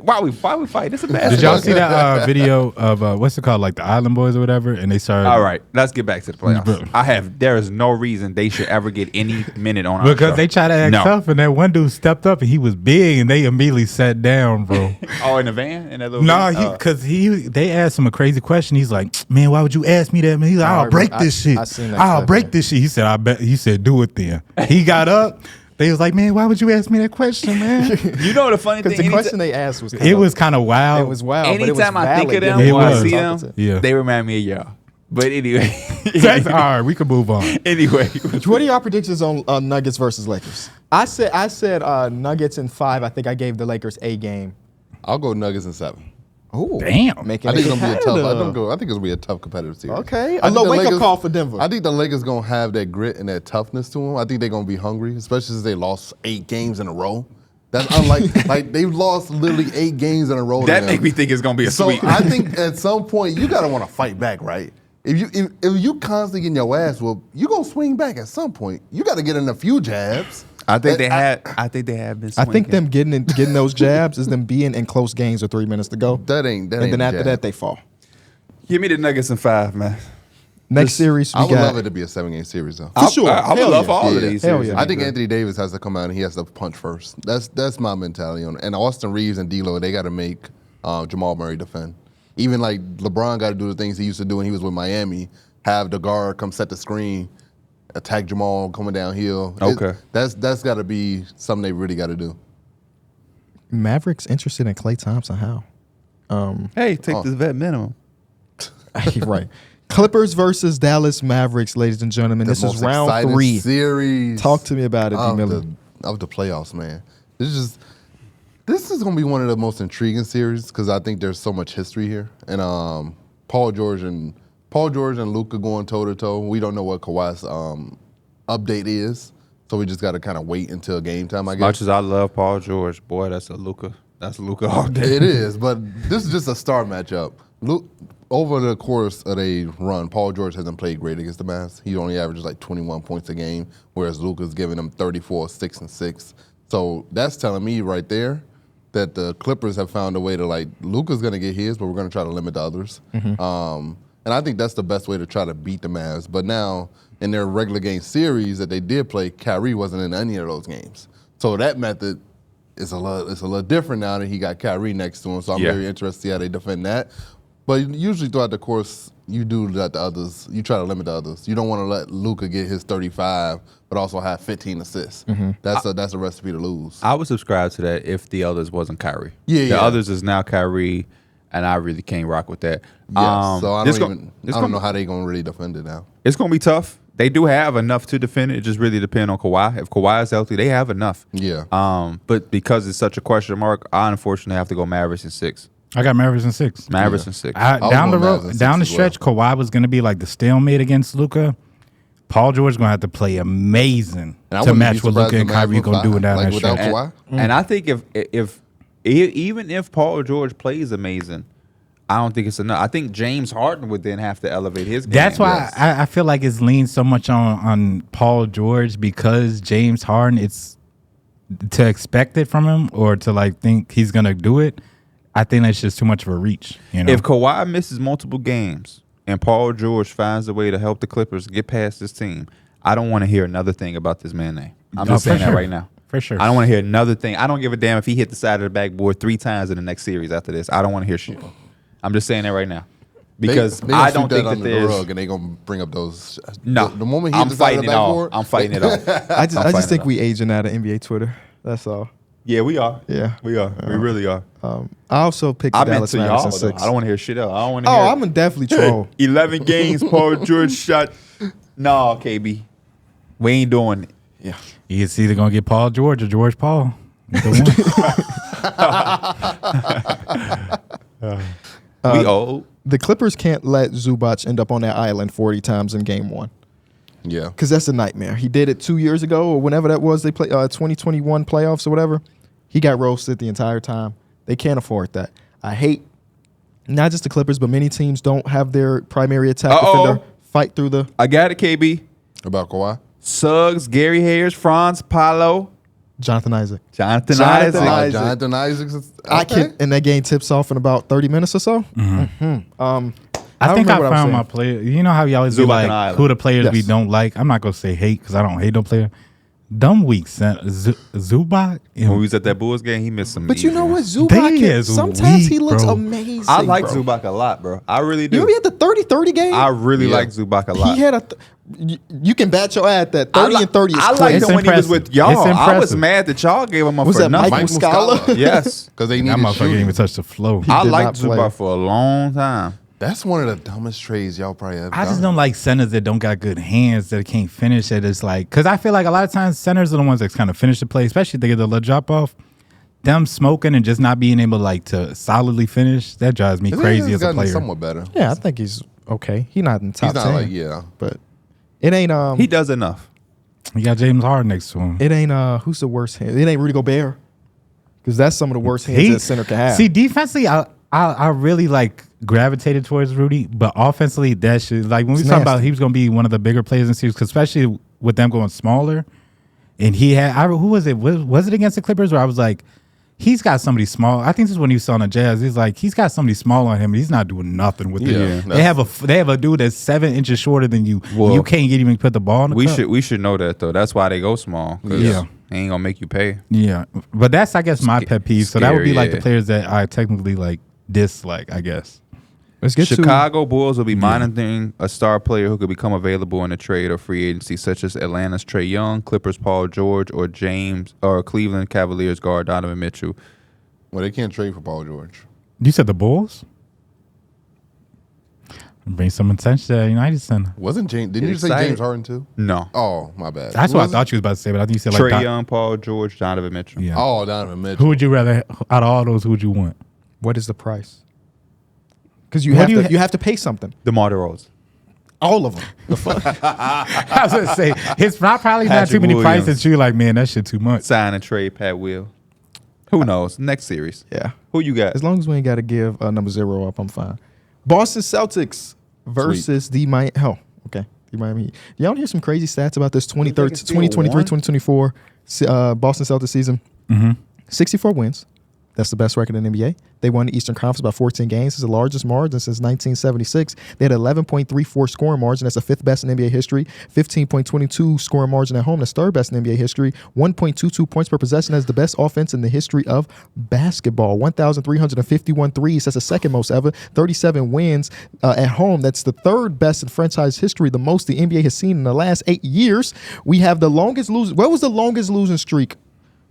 why we fight? This is a basketball. Did y'all see game. that video of what's it called, like the Island Boys or whatever? And they started All right, let's get back to the playoffs. Bro. There is no reason they should ever get any minute on our because show. they tried to act No. tough, and that one dude stepped up and he was big, and they immediately sat down, bro. Oh, in the van? In that little No, van? because they asked him a crazy question. He's like, man, why would you ask me that, man? He's like, I'll break this shit. I seen that I'll clip, break man. this shit. He said, I bet. He said, do it then. He got up. They was like, man, why would you ask me that question, man? You know the funny thing? Because the question they asked was It was kind of wild. It was wild. but it was Anytime I think of valid. them It or I was. see them, Yeah. they remind me of y'all. But anyway. That's all right. We can move on. Anyway. What are y'all predictions on Nuggets versus Lakers? I said Nuggets in 5. I think I gave the Lakers a game. I'll go Nuggets in 7. Oh, Damn. making I think it it's gonna be a tough. competitive. I think it's gonna be a tough competitive series. Okay, I a think little the wake-up Lakers- call for Denver. I think the Lakers gonna have that grit and that toughness to them. I think they're gonna be hungry, especially since they lost 8 games in a row. That's unlike like they've lost literally 8 games in a row. That to make them. me think it's going to be a So sweep. I think at some point you gotta want to fight back, right? If you constantly getting your ass whooped, you gonna swing back at some point. You got to get in a few jabs. I think they have been I think swinging. them getting those jabs is them being in close games with 3 minutes to go. That ain't. And then a after jab. that, they fall. Give me the Nuggets in 5, man. Next series, we I would got love it to be a 7-game series though. for sure. I would Hell love yeah. all of Yeah. these. Hell series. yeah. I think Anthony Davis has to come out and he has to punch first. That's my mentality on it. And Austin Reeves and D'Lo, they got to make Jamal Murray defend. Even like LeBron got to do the things he used to do when he was with Miami. Have the guard come set the screen, attack Jamal coming downhill. Okay. That's got to be something they really got to do. Mavericks interested in Klay Thompson. How? Hey, take this vet minimum. Right. Clippers versus Dallas Mavericks, ladies and gentlemen. The This is most round exciting 3. series. Talk to me about it, D. of Miller. the playoffs, man. This is gonna be one of the most intriguing series because I think there's so much history here. And Paul George and Luka going toe to toe. We don't know what Kawhi's update is, so we just got to kind of wait until game time. I As guess much as I love Paul George, boy, that's a Luka all day. it is, but this is just a star matchup. Over the course of a run, Paul George hasn't played great against the Mavs. He only averages like 21 points a game, whereas Luka's giving him 34, 6, and 6. So that's telling me right there that the Clippers have found a way to like Luka's going to get his, but we're going to try to limit the others. And I think that's the best way to try to beat the Mavs. But now in their regular game series that they did play, Kyrie wasn't in any of those games. So that method is a little different now that he got Kyrie next to him. So I'm very interested to see how they defend that. But usually throughout the course, you do let the others. You try to limit the others. You don't want to let Luka get his 35, but also have 15 assists. That's a recipe to lose. I would subscribe to that if the others wasn't Kyrie. Yeah, the others is now Kyrie, and I really can't rock with that. Yes. So I it's don't know how they're gonna really defend it now. It's gonna be tough. they do have enough to defend it. It just really depends on Kawhi. If Kawhi is healthy, they have enough. Yeah. But because it's such a question mark, I unfortunately have to go Mavericks in 6. I got Mavericks in 6. Mavericks in 6. Down the going Mavs in road, 6 down the as well. stretch, Kawhi was going to be like the stalemate against Luka. Paul George going to have to play amazing And I to wouldn't be match what surprised Luka if and the Mavs Kyrie went going to do 5, down like that without stretch. Kawhi. And I think even if Paul George plays amazing, I don't think it's enough. I think James Harden would then have to elevate his game. That's why I feel like it's leaned so much on Paul George because James Harden, it's to expect it from him or to like think he's going to do it. I think that's just too much of a reach. You know? If Kawhi misses multiple games and Paul George finds a way to help the Clippers get past this team, I don't want to hear another thing about this man's name. I'm just saying that right now. For sure. I don't want to hear another thing. I don't give a damn if he hit the side of the backboard 3 times in the next series after this. I don't want to hear shit. I'm just saying that right now. Because they I gonna don't sweep think that that under the there's... rug and they gonna bring up those. No. The moment he I'm hit the side of fighting the it all. backboard, I'm fighting it all. I just think we aging out of NBA Twitter. That's all. Yeah, we are. Yeah. We are. We really are. I also picked the I meant Dallas to Mavericks y'all, in though. 6. I don't want to hear shit else. I don't want to Oh, hear... I'm gonna definitely troll. 11 games, Paul George shot... No, KB. We ain't doing it. Yeah. It's either going to get Paul George or George Paul. Either one. We old. The Clippers can't let Zubac end up on that island 40 times in game 1. yeah. Because that's a nightmare. He did it 2 years ago or whenever that was. They played 2021 playoffs or whatever. He got roasted the entire time. They can't afford that. I hate not just the Clippers, but many teams don't have their primary attack defender fight through the... I got it, KB. About Kawhi. Suggs, Gary Harris, Franz, Paolo, Jonathan Isaac. Jonathan Jonathan Isaac. Isaac. Jonathan Isaac. Okay. I can, and that game tips off in about 30 minutes or so. I think I remember what I was found my saying. player. You know how you always be Zubac like, and Island. who the players we Yes. don't like? I'm not going to say hate because I don't hate no player. Dumb weak center. Zubac. When we was at that Bulls game, he missed some. But you easy know what? ones. Zubac, They is sometimes he weak, looks bro. amazing. I like bro. Zubac a lot, bro. I really You do. remember he had the 30-30 game? I really Yeah. like Zubac a lot. He had you can bat your eye at that. 30 and 30 is I crazy. liked It's him when he was impressive. with y'all. It's I was impressive. mad that y'all gave him up Was for that nothing. Mike Muscala? Yes. Because they That needed motherfucker didn't shooting. even touch the flow. I did liked not play. Zubac for a long time. That's one of the dumbest trades y'all probably ever I just done. don't like centers that don't got good hands that can't finish it. It's like, because I feel like a lot of times centers are the ones that kind of finish the play, especially if they get the little drop off. Them smoking and just not being able like to solidly finish, that drives me His crazy hands as a gotten player. somewhat better. Yeah, I think he's okay. He's not in the top He's not 10. like, yeah. But it ain't He does enough. You got James Harden next to him. it ain't who's the worst hand? It ain't Rudy Gobert. Because that's some of the worst hands that center can have. See, defensively, I really like gravitated towards Rudy, but offensively, that shit, like when we It's talk about nasty. he was going to be one of the bigger players in the series, 'cause especially with them going smaller. And he had, who was it? Was it against the Clippers where I was like, he's got somebody small. I think this is when he was on the Jazz. He's like, he's got somebody small on him, and he's not doing nothing with Yeah, it. They have a dude that's 7 inches shorter than you. Well, You can't even put the ball in the cup. We should know that though. That's why they go small. 'Cause Yeah. They ain't gonna make you pay. Yeah, but that's, I guess, my pet peeve. So that would be Scary, like yeah. the players that I technically like dislike, I guess. Let's get Chicago Bulls will be monitoring a star player who could become available in a trade or free agency, such as Atlanta's Trae Young, Clippers Paul George, or Cleveland Cavaliers guard Donovan Mitchell. Well, they can't trade for Paul George. You said the Bulls? Bring some attention to that United Center. Wasn't James? Didn't Get you say excited. James Harden too? No. Oh, my bad. That's Who what I was thought you was about to say, but I think you said like Trae Young, Paul George, Donovan Mitchell. Yeah. Oh, Donovan Mitchell. Who would you rather out of all those? Who would you want? What is the price? Because you What have do you to you have to pay something. DeMar DeRozan. All of them. I was gonna say it's probably not too Patrick many Williams. prices. You like, man, that shit too much. Sign and trade Pat Will. Who knows? Next series. Yeah. Who you got? As long as we ain't got to give number 0 up, I'm fine. Boston Celtics versus the Miami. Oh, okay. The Miami Heat. Y'all hear some crazy stats about this 2023-2024 Boston Celtics season? 64 wins. That's the best record in the NBA. They won the Eastern Conference by 14 games. It's the largest margin since 1976. They had 11.34 scoring margin. That's the 5th best in NBA history. 15.22 scoring margin at home. That's 3rd best in NBA history. 1.22 points per possession. That's the best offense in the history of basketball. 1,351 threes. That's the 2nd most ever. 37 wins at home. That's the 3rd best in franchise history. The most the NBA has seen in the last 8 years. We have the longest losing. What was the longest losing streak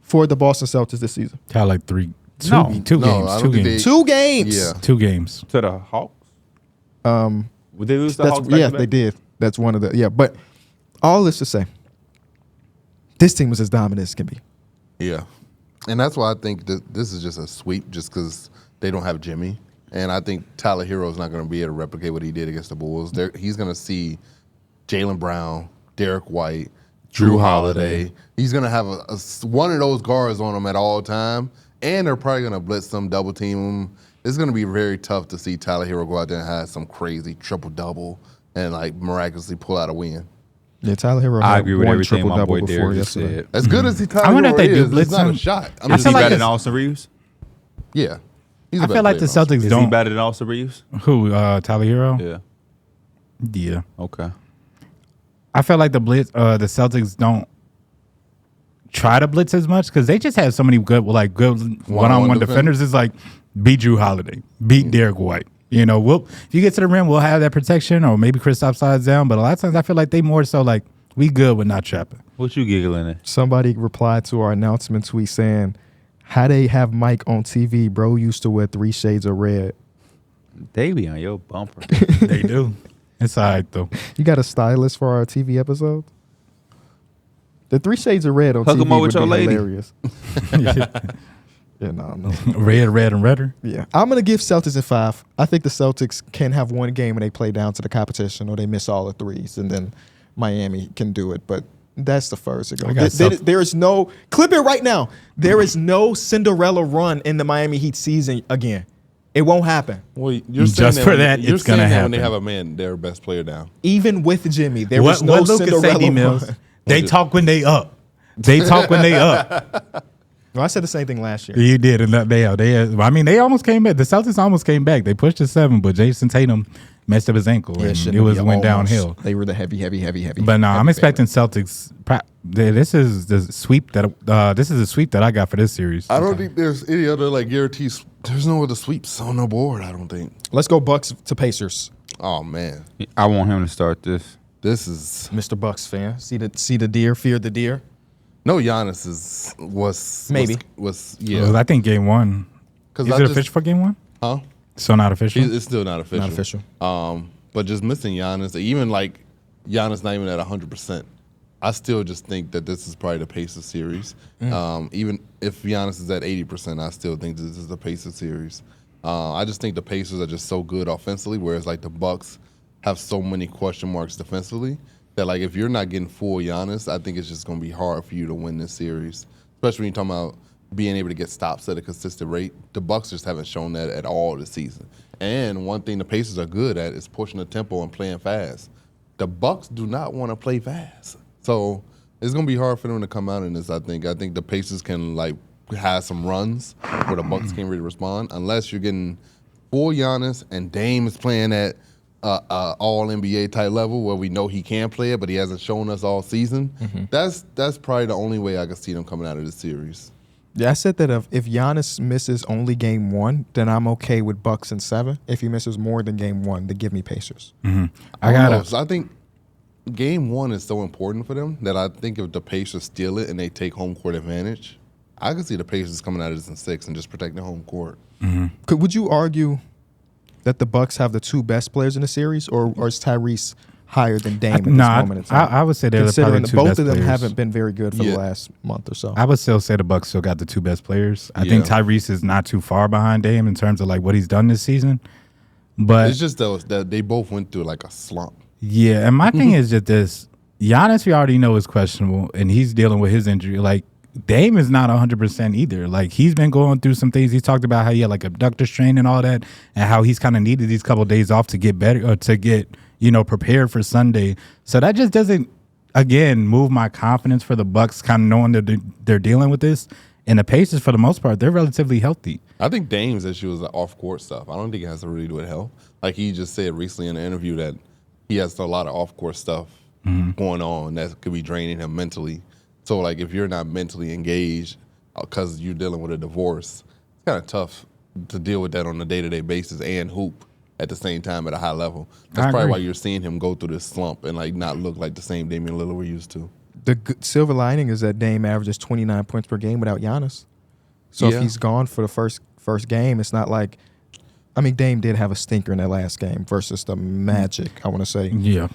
for the Boston Celtics this season? Had like two No, games. I don't think they- 2 games. Yeah. 2 games. To the Hawks? Would they lose the That's Hawks? yeah, back-to-back? they did. That's one of the but All this to say, this team is as dominant as can be. Yeah. And that's why I think that this is just a sweep just because they don't have Jimmy. And I think Tyler Hero is not going to be able to replicate what he did against the Bulls. He's going to see Jalen Brown, Darrick White, Drew Holiday. He's going to have one of those guards on him at all time. And they're probably going to blitz them, double team him. It's going to be very tough to see Tyler Hero go out there and have some crazy triple-double and, like, miraculously pull out a win. Yeah, Tyler Hero I had agree with one everything my triple-double boy before Darrick just yesterday. said. As good as Tyler I wonder if Hero they do is, blitz it's not him. a shot. I Is feel he like better it's- than Austin Reeves? Yeah. He's a I better feel like the player than Celtics Is he don't. better than Austin Reeves? Who? Tyler Hero? Yeah. Yeah. Okay. I feel like the Celtics don't try to blitz as much because they just have so many good one-on-one defenders. It's like beat Drew Holiday, beat Darrick White. You know, if you get to the rim, we'll have that protection, or maybe Kristaps sides down. But a lot of times, I feel like they more so like we good with not trapping. What you giggling at? Somebody replied to our announcement tweet saying, how they have Mike on TV, bro used to wear 3 shades of red. They be on your bumper. They do. It's all right, though. You got a stylist for our TV episode? The 3 shades of red on Hook TV 'em up would with be your lady. hilarious. Yeah, no. Red and redder. Yeah, I'm going to give Celtics a 5. I think the Celtics can have one game when they play down to the competition or they miss all the threes, and then Miami can do it. But that's the first to go. There is no – clip it right now. There is no Cinderella run in the Miami Heat season again. It won't happen. Well, you're Just saying for that, you're it's gonna saying that happen. when they have a man, their best player down. Even with Jimmy, there What was no Lucas say, Cinderella D-Mills? run. They talk when they up. They talk when they up. No, I said the same thing last year. You did, and they almost came back. The Celtics almost came back. They pushed to 7, but Jason Tatum messed up his ankle, and it went downhill. They were the heavy. But no, I'm expecting Celtics. This is the sweep that this is a sweep that I got for this series. I don't think there's any other like guarantees. There's no other sweeps on the board. I don't think. Let's go Bucks to Pacers. Oh man, I want him to start this. this is Mr. Bucks fan. See the deer, fear the deer. no Giannis was Maybe. was Well, I think game 1. because Is it official for game 1? Huh? So not official. It's still not official. Not official. But just missing Giannis, even like Giannis not even at 100%. I still just think that this is probably the Pacers series. Even if Giannis is at 80%, I still think this is the Pacers series. I just think the Pacers are just so good offensively, whereas like the Bucks have so many question marks defensively that like if you're not getting full Giannis, I think it's just going to be hard for you to win this series, especially when you're talking about being able to get stops at a consistent rate. The Bucks just haven't shown that at all this season. And one thing the Pacers are good at is pushing the tempo and playing fast. The Bucks do not want to play fast. So it's going to be hard for them to come out in this, I think. I think the Pacers can like have some runs where the Bucks can't really respond unless you're getting full Giannis and Dame is playing at all NBA type level where we know he can play it, but he hasn't shown us all season. That's probably the only way I can see them coming out of this series. Yeah, I said that if Giannis misses only game 1, then I'm okay with Bucks in 7. If he misses more than game 1, then give me Pacers. I think game 1 is so important for them that I think if the Pacers steal it and they take home court advantage, I can see the Pacers coming out of this in 6 and just protecting home court. Would you argue that the Bucks have the 2 best players in the series, or is Tyrese higher than Dame at this moment in time? I would say they're Considering probably the 2 both best of them players. haven't been very good for the last month or so. I would still say the Bucks still got the 2 best players. I think Tyrese is not too far behind Dame in terms of like what he's done this season. But It's just that they both went through like a slump. yeah, and my thing is just this: Giannis, we already know is questionable, and he's dealing with his injury. Like Dame is not 100% either. Like he's been going through some things. He's talked about how he had like abductor strain and all that, and how he's kind of needed these couple of days off to get better or to get prepared for Sunday. So that just doesn't, again, move my confidence for the Bucks, kind of knowing that they're dealing with this. And the Pacers, for the most part, they're relatively healthy. I think Dame's issue is the off-court stuff. I don't think it has to really do with health. Like he just said recently in an interview that he has a lot of off-court stuff going on that could be draining him mentally. So like if you're not mentally engaged because you're dealing with a divorce, it's kind of tough to deal with that on a day-to-day basis and hoop at the same time at a high level. That's probably why you're seeing him go through this slump and like not look like the same Damian Lillard we're used to. The silver lining is that Dame averages 29 points per game without Giannis. So if he's gone for the first game, it's not like I mean, Dame did have a stinker in that last game versus the Magic, I want to say. Yeah.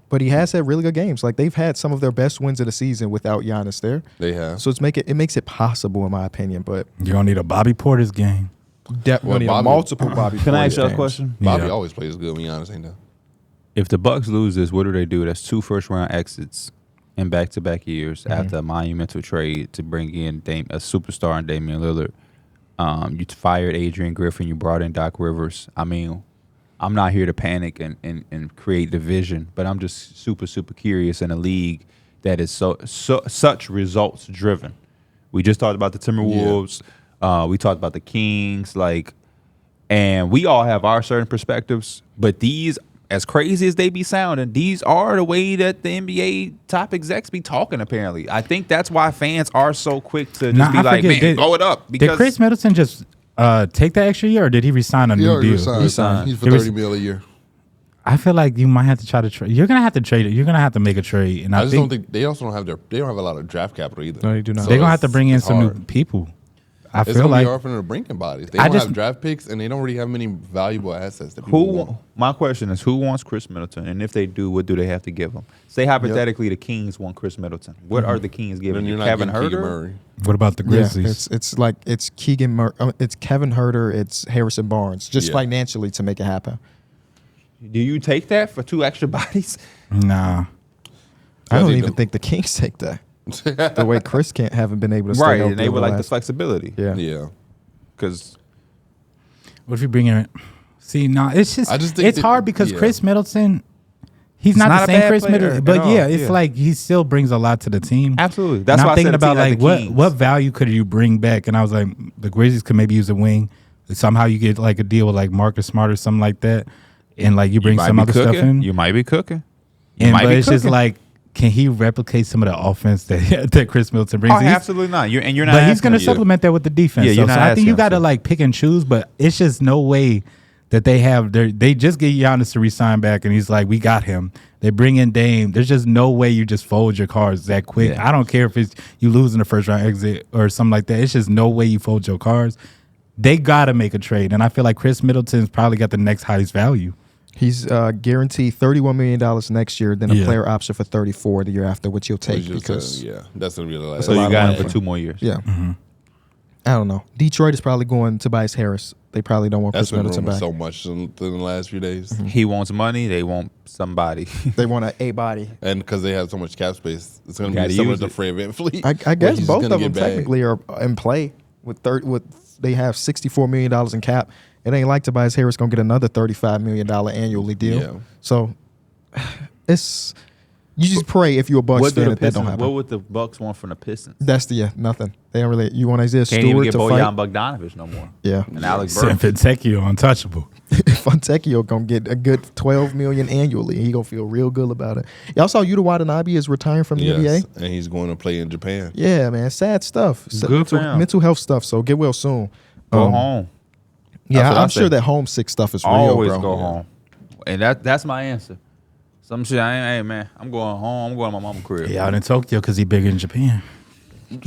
But he has had really good games. Like, they've had some of their best wins of the season without Giannis there. They have. So it makes it possible, in my opinion. But You're going to need a Bobby Portis game. definitely multiple Bobby. Can I ask Portis you a games. question? Bobby Yeah. always plays good when Giannis ain't there. If the Bucks lose this, what do they do? That's 2 first-round exits in back-to-back years after a monumental trade to bring in a superstar in Damian Lillard. You fired Adrian Griffin. You brought in Doc Rivers. I mean, I'm not here to panic and create division, but I'm just super, super curious in a league that is such results-driven. We just talked about the Timberwolves. We talked about the Kings. And we all have our certain perspectives, but these, as crazy as they be sounding, these are the way that the NBA top execs be talking, apparently. I think that's why fans are so quick to just be like, man, blow it up. Did Chris Middleton just take that extra year, or did he resign a He new already deal? resigned. He's for $30 million a year. I feel like you might have to try to trade. You're gonna have to trade it. You're gonna have to make a trade, and I I just think don't think they also don't have a lot of draft capital either. No, they do not. So they're gonna have to it's- bring in it's some new hard. people. I It's feel gonna like be hard for them to bring in bodies. They I don't just- have draft picks, and they don't really have many valuable assets that people want. My question is, who wants Chris Middleton? And if they do, what do they have to give him? Say hypothetically the Kings want Chris Middleton. What are the Kings giving Then you? you're not Kevin getting Keegan Huerter? Murray. what about the Grizzlies? Yeah, it's it's Kevin Huerter, it's Harrison Barnes, just Yeah. financially to make it happen. Do you take that for 2 extra bodies? Nah, I don't think even think the Kings take that. The way Chris haven't been able to stay Right, healthy and they over would like the last- flexibility. Yeah. Yeah. Because what if you bring in? See, nah, it's just, I just think it's that- hard because yeah. Chris Middleton, he's not not the a same bad Chris player Middleton, at but all, yeah, it's yeah. like he still brings a lot to the team. absolutely, that's and why I'm thinking I said about a team like the Kings. what value could you bring back, and I was like, the Grizzlies could maybe use a wing. Somehow you get like a deal with like Marcus Smart or something like that, and like you bring might some be other stuff cooking. in. You might be cooking. You And might but be it's just cooking. like, can he replicate some of the offense that that Chris Middleton brings? Oh, He's- absolutely not. You're not. but he's asking going to him. supplement that with the defense. Yeah, so you're not I think asking you him got to to. like pick and choose. But it's just no way that they just get Giannis to resign back, and he's like, we got him. They bring in Dame. There's just no way you just fold your cards that quick. Yeah. I don't care if it's you lose in the first round exit or something like that. It's just no way you fold your cards. They got to make a trade, and I feel like Chris Middleton's probably got the next highest value. He's guaranteed $31 million next year, then a Yeah. player option for 34 the year after, which you'll take Which is, because yeah, that's gonna be the last. So a lot you of got money him for for 2 more years. yeah. I don't know. Detroit is probably going Tobias Harris. They probably don't want That's Chris been Middleton rumored back. so much in the last few days, He wants money. They want somebody. They want an A body. and because they have so much cap space, it's gonna Gotta be similar use to it. Fred VanVleet. I where guess he's both gonna of them get bagged. technically are in play with they have $64 million in cap. It ain't like Tobias Harris gonna get another $35 million annually deal. Yeah. So it's you just pray if you're a Bucks What do fan the that don't Pistons? happen. What would the Bucks want from the Pistons? That's nothing. They don't really. You want Isaiah Can't even Stewart get to Bojan fight? Bogdanovic no more. Yeah, And Alex Sam Burke. Fontecchio untouchable. Fontecchio gonna get a good $12 million annually. He gonna feel real good about it. Y'all saw Yuta Watanabe is retiring from the Yes, NBA. and he's going to play in Japan. Yeah, man, sad stuff. Good for him. mental health stuff. So get well soon. Go home. Yeah, That's what I I'm sure say. that homesick stuff is real, Always bro. go home. And that's my answer. Some shit, hey man, I'm going home. I'm going to my mama's crib. He out in Tokyo because he bigger in Japan.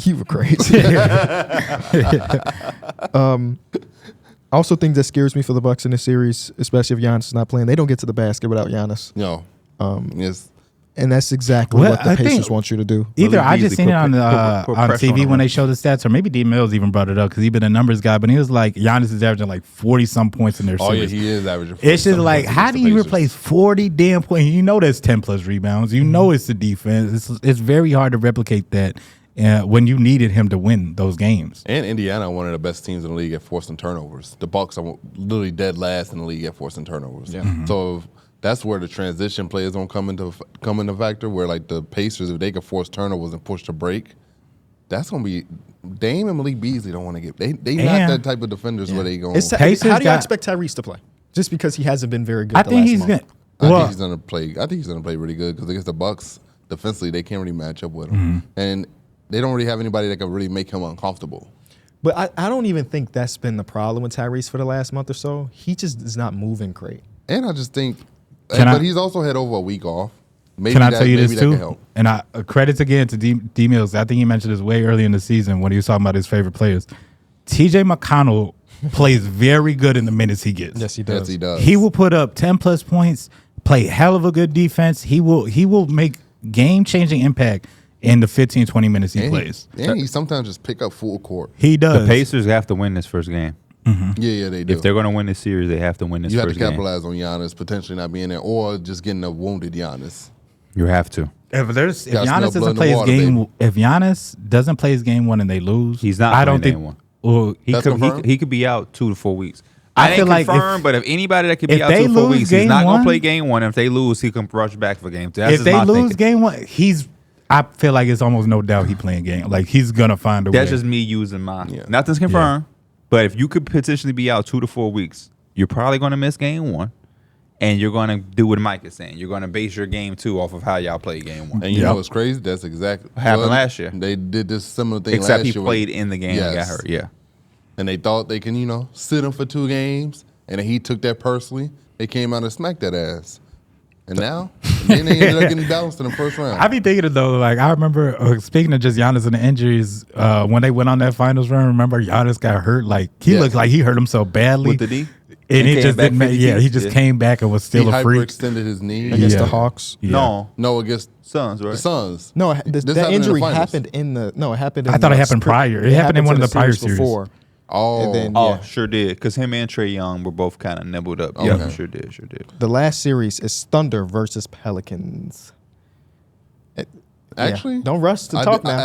You were crazy. I also think that scares me for the Bucks in this series, especially if Giannis is not playing. They don't get to the basket without Giannis, No, yes, and that's exactly Well, what the I think- Pacers want you to do. Either Malik I just Beasley seen it on put on pressure on TV him. when they showed the stats, or maybe D Mills even brought it up because he's been a numbers guy. But he was like, Giannis is averaging like 40-some points in their oh yeah, series. he is averaging. It's just 40-something like, points how against do the you Pacers. replace 40 damn points? You know that's 10 plus rebounds. You know it's the defense. It's very hard to replicate that when you needed him to win those games. And Indiana, one of the best teams in the league at forcing turnovers. The Bucks are literally dead last in the league at forcing turnovers. Yeah. So that's where the transition players don't come into factor. Where like the Pacers, if they can force turnovers and push the break, that's gonna be Dame and Malik Beasley don't want to get. They not And- that type of defenders where they going. It's Pacers how do you got- expect Tyrese to play? Just because he hasn't been very good. I the think last he's month. good. I Well, think he's gonna play. I think he's gonna play really good because against the Bucks defensively, they can't really match up with him, and they don't really have anybody that can really make him uncomfortable. But I don't even think that's been the problem with Tyrese for the last month or so. He just is not moving great. And I just think, Can but I- he's also had over a week off. Maybe Can I that, tell you maybe this that can too? help. And credits again to D Mills. I think he mentioned this way early in the season when he was talking about his favorite players. TJ McConnell plays very good in the minutes he gets. Yes, he does. Yes, he does. He will put up 10+ points, play hell of a good defense. He will make game-changing impact in the 15, 20 minutes he plays. And he sometimes just pick up full court. He does. The Pacers have to win this first game. Yeah, they do. If they're going to win this series, they have to win this you have first to game. capitalize on Giannis potentially not being there, or just getting a wounded Giannis. You have to. If Got Giannis blood in doesn't the play his water, game, baby. if Giannis doesn't play his game 1 and they lose, He's not I don't playing think. game 1. Well, That's confirmed? He could be out 2 to 4 weeks. I I feel ain't like confirmed, but if anybody that could be if out they 2 to 4 lose weeks, he's game not going one- to play game 1. If they lose, he can rush back for game 2. That's if just they my lose thinking. game 1, I feel like it's almost no doubt he playing game. Like he's gonna find a way. That's just me using my. Yeah. Nothing's confirmed, but if you could potentially be out 2 to 4 weeks, you're probably going to miss game 1, and you're going to do what Mike is saying. You're going to base your game 2 off of how y'all play game 1. And you know what's crazy? That's exactly What happened last year. They did this similar thing Except last he year. played in the game and got hurt. Yeah. And they thought they can, sit him for 2 games, and then he took that personally. They came out and smacked that ass. And now, then they ended up getting bounced in the first round. I be thinking it though. Like I remember speaking of just Giannis and the injuries when they went on that finals run. Remember Giannis got hurt. Like he looked like he hurt himself badly. With the D? And he came just back didn't. 50 Yeah, he keys? just Yeah. came back and was he still a freak hyperextended his knee. Against Yeah. the Hawks. Yeah. No, against Suns, right? the Suns. No, This the happened in the injury finals. happened in the. No, it happened. In I thought the it happened spring- prior. It happened in one of the prior series. before. Oh, And then- Oh, Yeah. sure did. Because him and Trae Young were both kind of nibbled up. Okay. Yeah, sure did. The last series is Thunder versus Pelicans. actually, don't rush to talk now.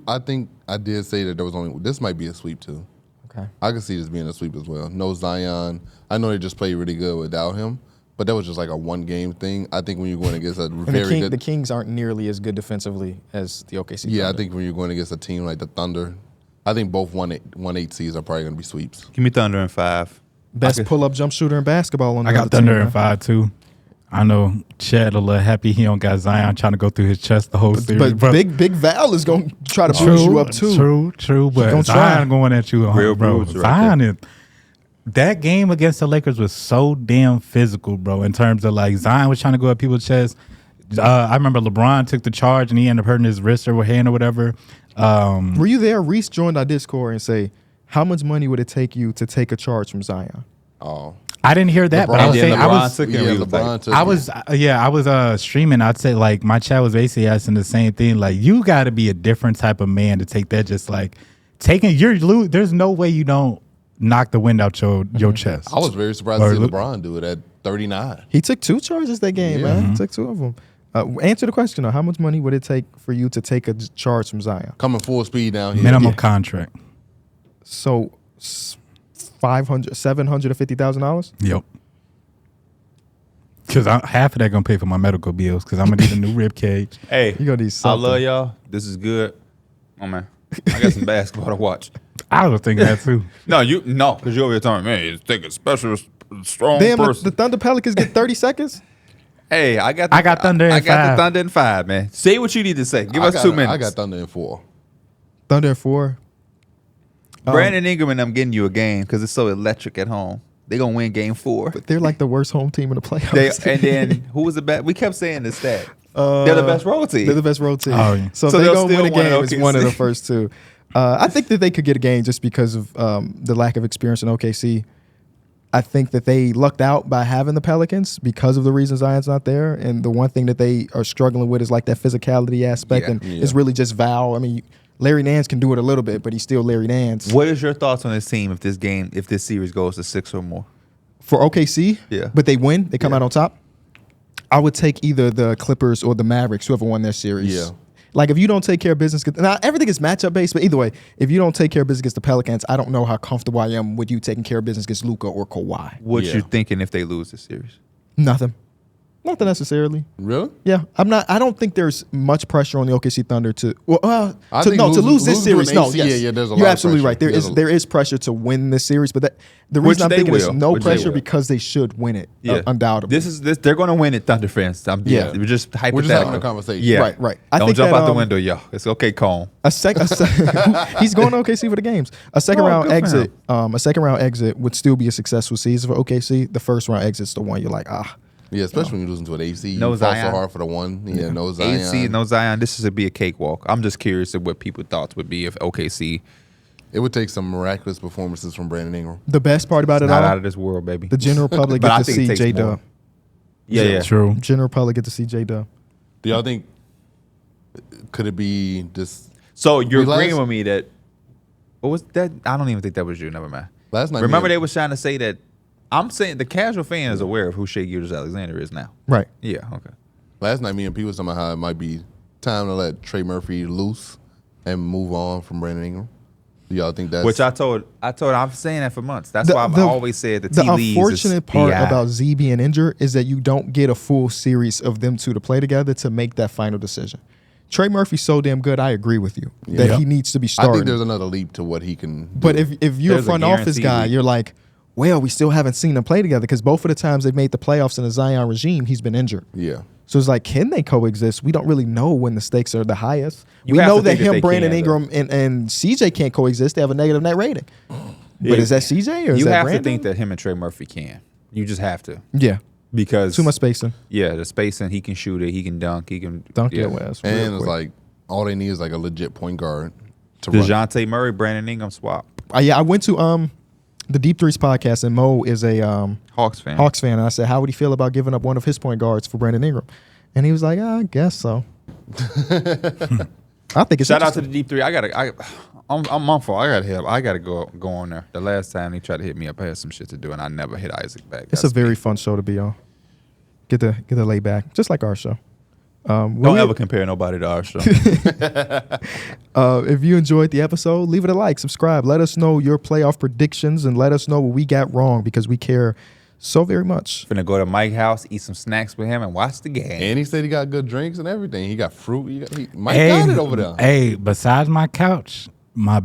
I think I did say that there was only. This might be a sweep too. Okay. I can see this being a sweep as well. No Zion. I know they just played really good without him, but that was just like a 1-game thing. I think when you're going against a And very good, the Kings aren't nearly as good defensively as the OKC. yeah, I Thunder. think when you're going against a team like the Thunder, I think both 1-8 seeds are probably going to be sweeps. Give me Thunder in 5. Best pull-up jump shooter in basketball on the I got other Thunder team, in man. 5 too. I know Chad a little happy he don't got Zion trying to go through his chest the whole series. But Big Val is going to try to boost you up too. True. But gonna try. Zion going at you, Real bro. bruiser right Zion is. That game against the Lakers was so damn physical, bro. In terms of like Zion was trying to go at people's chests. I remember LeBron took the charge and he ended up hurting his wrist or hand or whatever. Were you there? Reese joined our Discord and say, how much money would it take you to take a charge from Zion? Oh, I didn't hear that, but I was And then saying LeBron took it and yeah, he was like- LeBron took I was streaming. I'd say like my chat was basically asking the same thing. Like you got to be a different type of man to take that. Just like taking there's no way you don't knock the wind out your chest. I was very surprised Or to see look- LeBron do it at 39. He took 2 charges that game, Yeah. man. He took 2 of them. Answer the question, though. How much money would it take for you to take a charge from Zion? Coming full speed down here. minimum contract. So, $750,000? Yep. Because half of that gonna pay for my medical bills. Because I'm gonna need a new rib cage. Hey, You gonna need I something. love y'all. This is good. Oh, man. I got some basketball to watch. I was thinking that too. No, because you're over here telling me, man, you take a special, strong Damn, person. the Thunder Pelicans get 30 seconds? Hey, I got Thunder in I got 5. the Thunder in 5, man. Say what you need to say. Give I us got- 2 minutes. I got Thunder in 4. Thunder at 4. Brandon Ingram and I'm getting you a game because it's so electric at home. They're going to win game 4. But they're like the worst home team in the playoffs. And then who was the best? We kept saying this stat. They're the best road team. They're the best road team. Oh, yeah. So if So they they'll don't still win a win game, it's OKC. one of the first 2. I think that they could get a game just because of the lack of experience in OKC. I think that they lucked out by having the Pelicans because of the reason Zion's not there. And the one thing that they are struggling with is like that physicality aspect. Yeah. And it's really just Val. I mean, Larry Nance can do it a little bit, but he's still Larry Nance. What is your thoughts on this team if this series goes to 6 or more? For OKC, Yeah. but they win, they come out on top. I would take either the Clippers or the Mavericks, whoever won their series. Yeah. Like if you don't take care of business, now everything is matchup based, but either way, if you don't take care of business against the Pelicans, I don't know how comfortable I am with you taking care of business against Luka or Kawhi. What Yeah. you thinking if they lose this series? Nothing. Nothing necessarily. Really? Yeah, I don't think there's much pressure on the OKC Thunder to I think to lose this losing to series. an No, AC, yes, yeah, there's a lot you're of absolutely pressure. right. There is pressure to win this series, but the Which reason I'm they thinking will. there's no Which they pressure will. because they should win it. Undoubtedly. They're going to win it, Thunder fans. Yeah. We're just hypothetical. We're just having a conversation. Yeah, Right. I Don't think jump that, out the window, yo. It's okay, Cone. He's going to OKC for the games. A second Oh, round good for exit, exit would still be a successful season for OKC. The first round exit's the one you're like, Yeah, especially when you're losing to an AC. No You fought so Zion. hard for the one. Yeah, no Zion. AC, no Zion. This is to be a cakewalk. I'm just curious of what people thoughts would be if OKC It would take some miraculous performances from Brandon Ingram. The best part about it Not all, out of this world, baby. the general public But I get to think it see takes J more. Dub. Yeah. True. General public get to see J Dub. Do y'all think could it be just So you're We last- agreeing with me that what was that? I don't even think that was you. Never mind. last night? Remember me they and- was trying to say that. I'm saying the casual fan is aware of who Shea Gilgeous-Alexander is now. Right. Yeah. Okay. last night me and P was talking about how it might be time to let Trey Murphy loose and move on from Brandon Ingram. Do y'all think that's Which I'm saying that for months. That's why I've always said the The tea leaves is unfortunate part BI. about Z being injured is that you don't get a full series of them two to play together to make that final decision. Trey Murphy's so damn good. I agree with you that Yeah. he needs to be I starting. think there's another leap to what he can do. But if you're a There's a front office guaranteed guy, league. you're like, well, we still haven't seen them play together because both of the times they've made the playoffs in the Zion regime, he's been injured. yeah. So it's like, can they coexist? We don't really know when the stakes are the highest. You We have know to that think that they him, Brandon can, Ingram, and CJ can't coexist. They have a negative net rating. But is that CJ or is You that have Brandon? to think that him and Trey Murphy can. You just have to Yeah, because too much spacing. Yeah, the spacing. He can shoot it. He can dunk. He can Dunk yeah. your ass. And real it's quick. like all they need is like a legit point guard to run. DeJounte Murray, Brandon Ingram swap. Yeah, I went to the Deep Threes podcast, and Mo is a Hawks fan. Hawks fan, and I said, how would he feel about giving up one of his point guards for Brandon Ingram? And he was like, I guess so. I think it's Shout out to interesting. the Deep Three. I'm on for. I gotta go on there. The last time he tried to hit me up, I had some shit to do, and I never hit Isaac back. It's a very fun show to be on. Get the lay back, just like our show. Don't ever compare nobody to our show. If you enjoyed the episode, leave it a like, subscribe. Let us know your playoff predictions and let us know what we got wrong because we care so very much. Finna go to Mike's house, eat some snacks with him, and watch the game. And he said he got good drinks and everything. He got fruit. Mike got it over there. Hey, besides my couch, my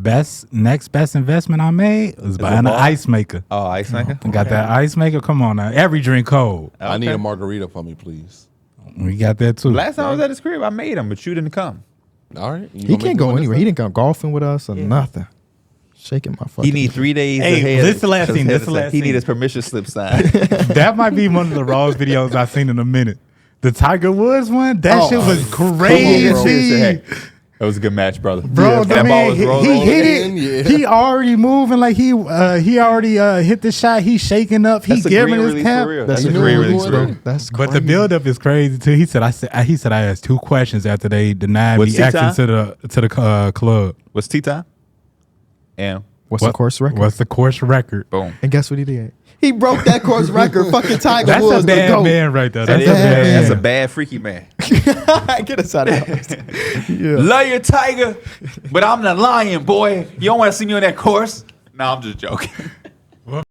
next best investment I made was buying an bar? ice maker. Oh, ice maker. Got that ice maker? Come on now. Every drink cold. I need Okay. a margarita for me, please. We got that too. Last time I was at his crib, I made him, but you didn't come. All right. You He gonna make can't me go one this anywhere. time? He didn't come golfing with us or nothing. Shaking my fucking. He need 3 days. Hey, ahead this the last scene, this the last He need scene. his permission slip signed. That might be one of the rawest videos I've seen in a minute. The Tiger Woods one, that shit was crazy. Hey, that was a good match, brother. Bro, that the ball man, was he rolling. hit in, it. yeah. He already moving like he already hit the shot. He's shaking up. He That's a giving green his release cap. for real. That's You a knew great it was release, going bro. in. That's But the crazy. buildup is crazy too. He said I asked 2 questions after they denied What's me tea access time? to the club. What's tea time? And What's the course record? What's the course record? boom. And guess what he did? He broke that course record. Fucking Tiger That's Woods. a bad man right there. That's a That bad is. That's a man. bad freaky man. Get us out of here. Yeah. Love your tiger, but I'm the lion, boy. You don't want to see me on that course? No, I'm just joking.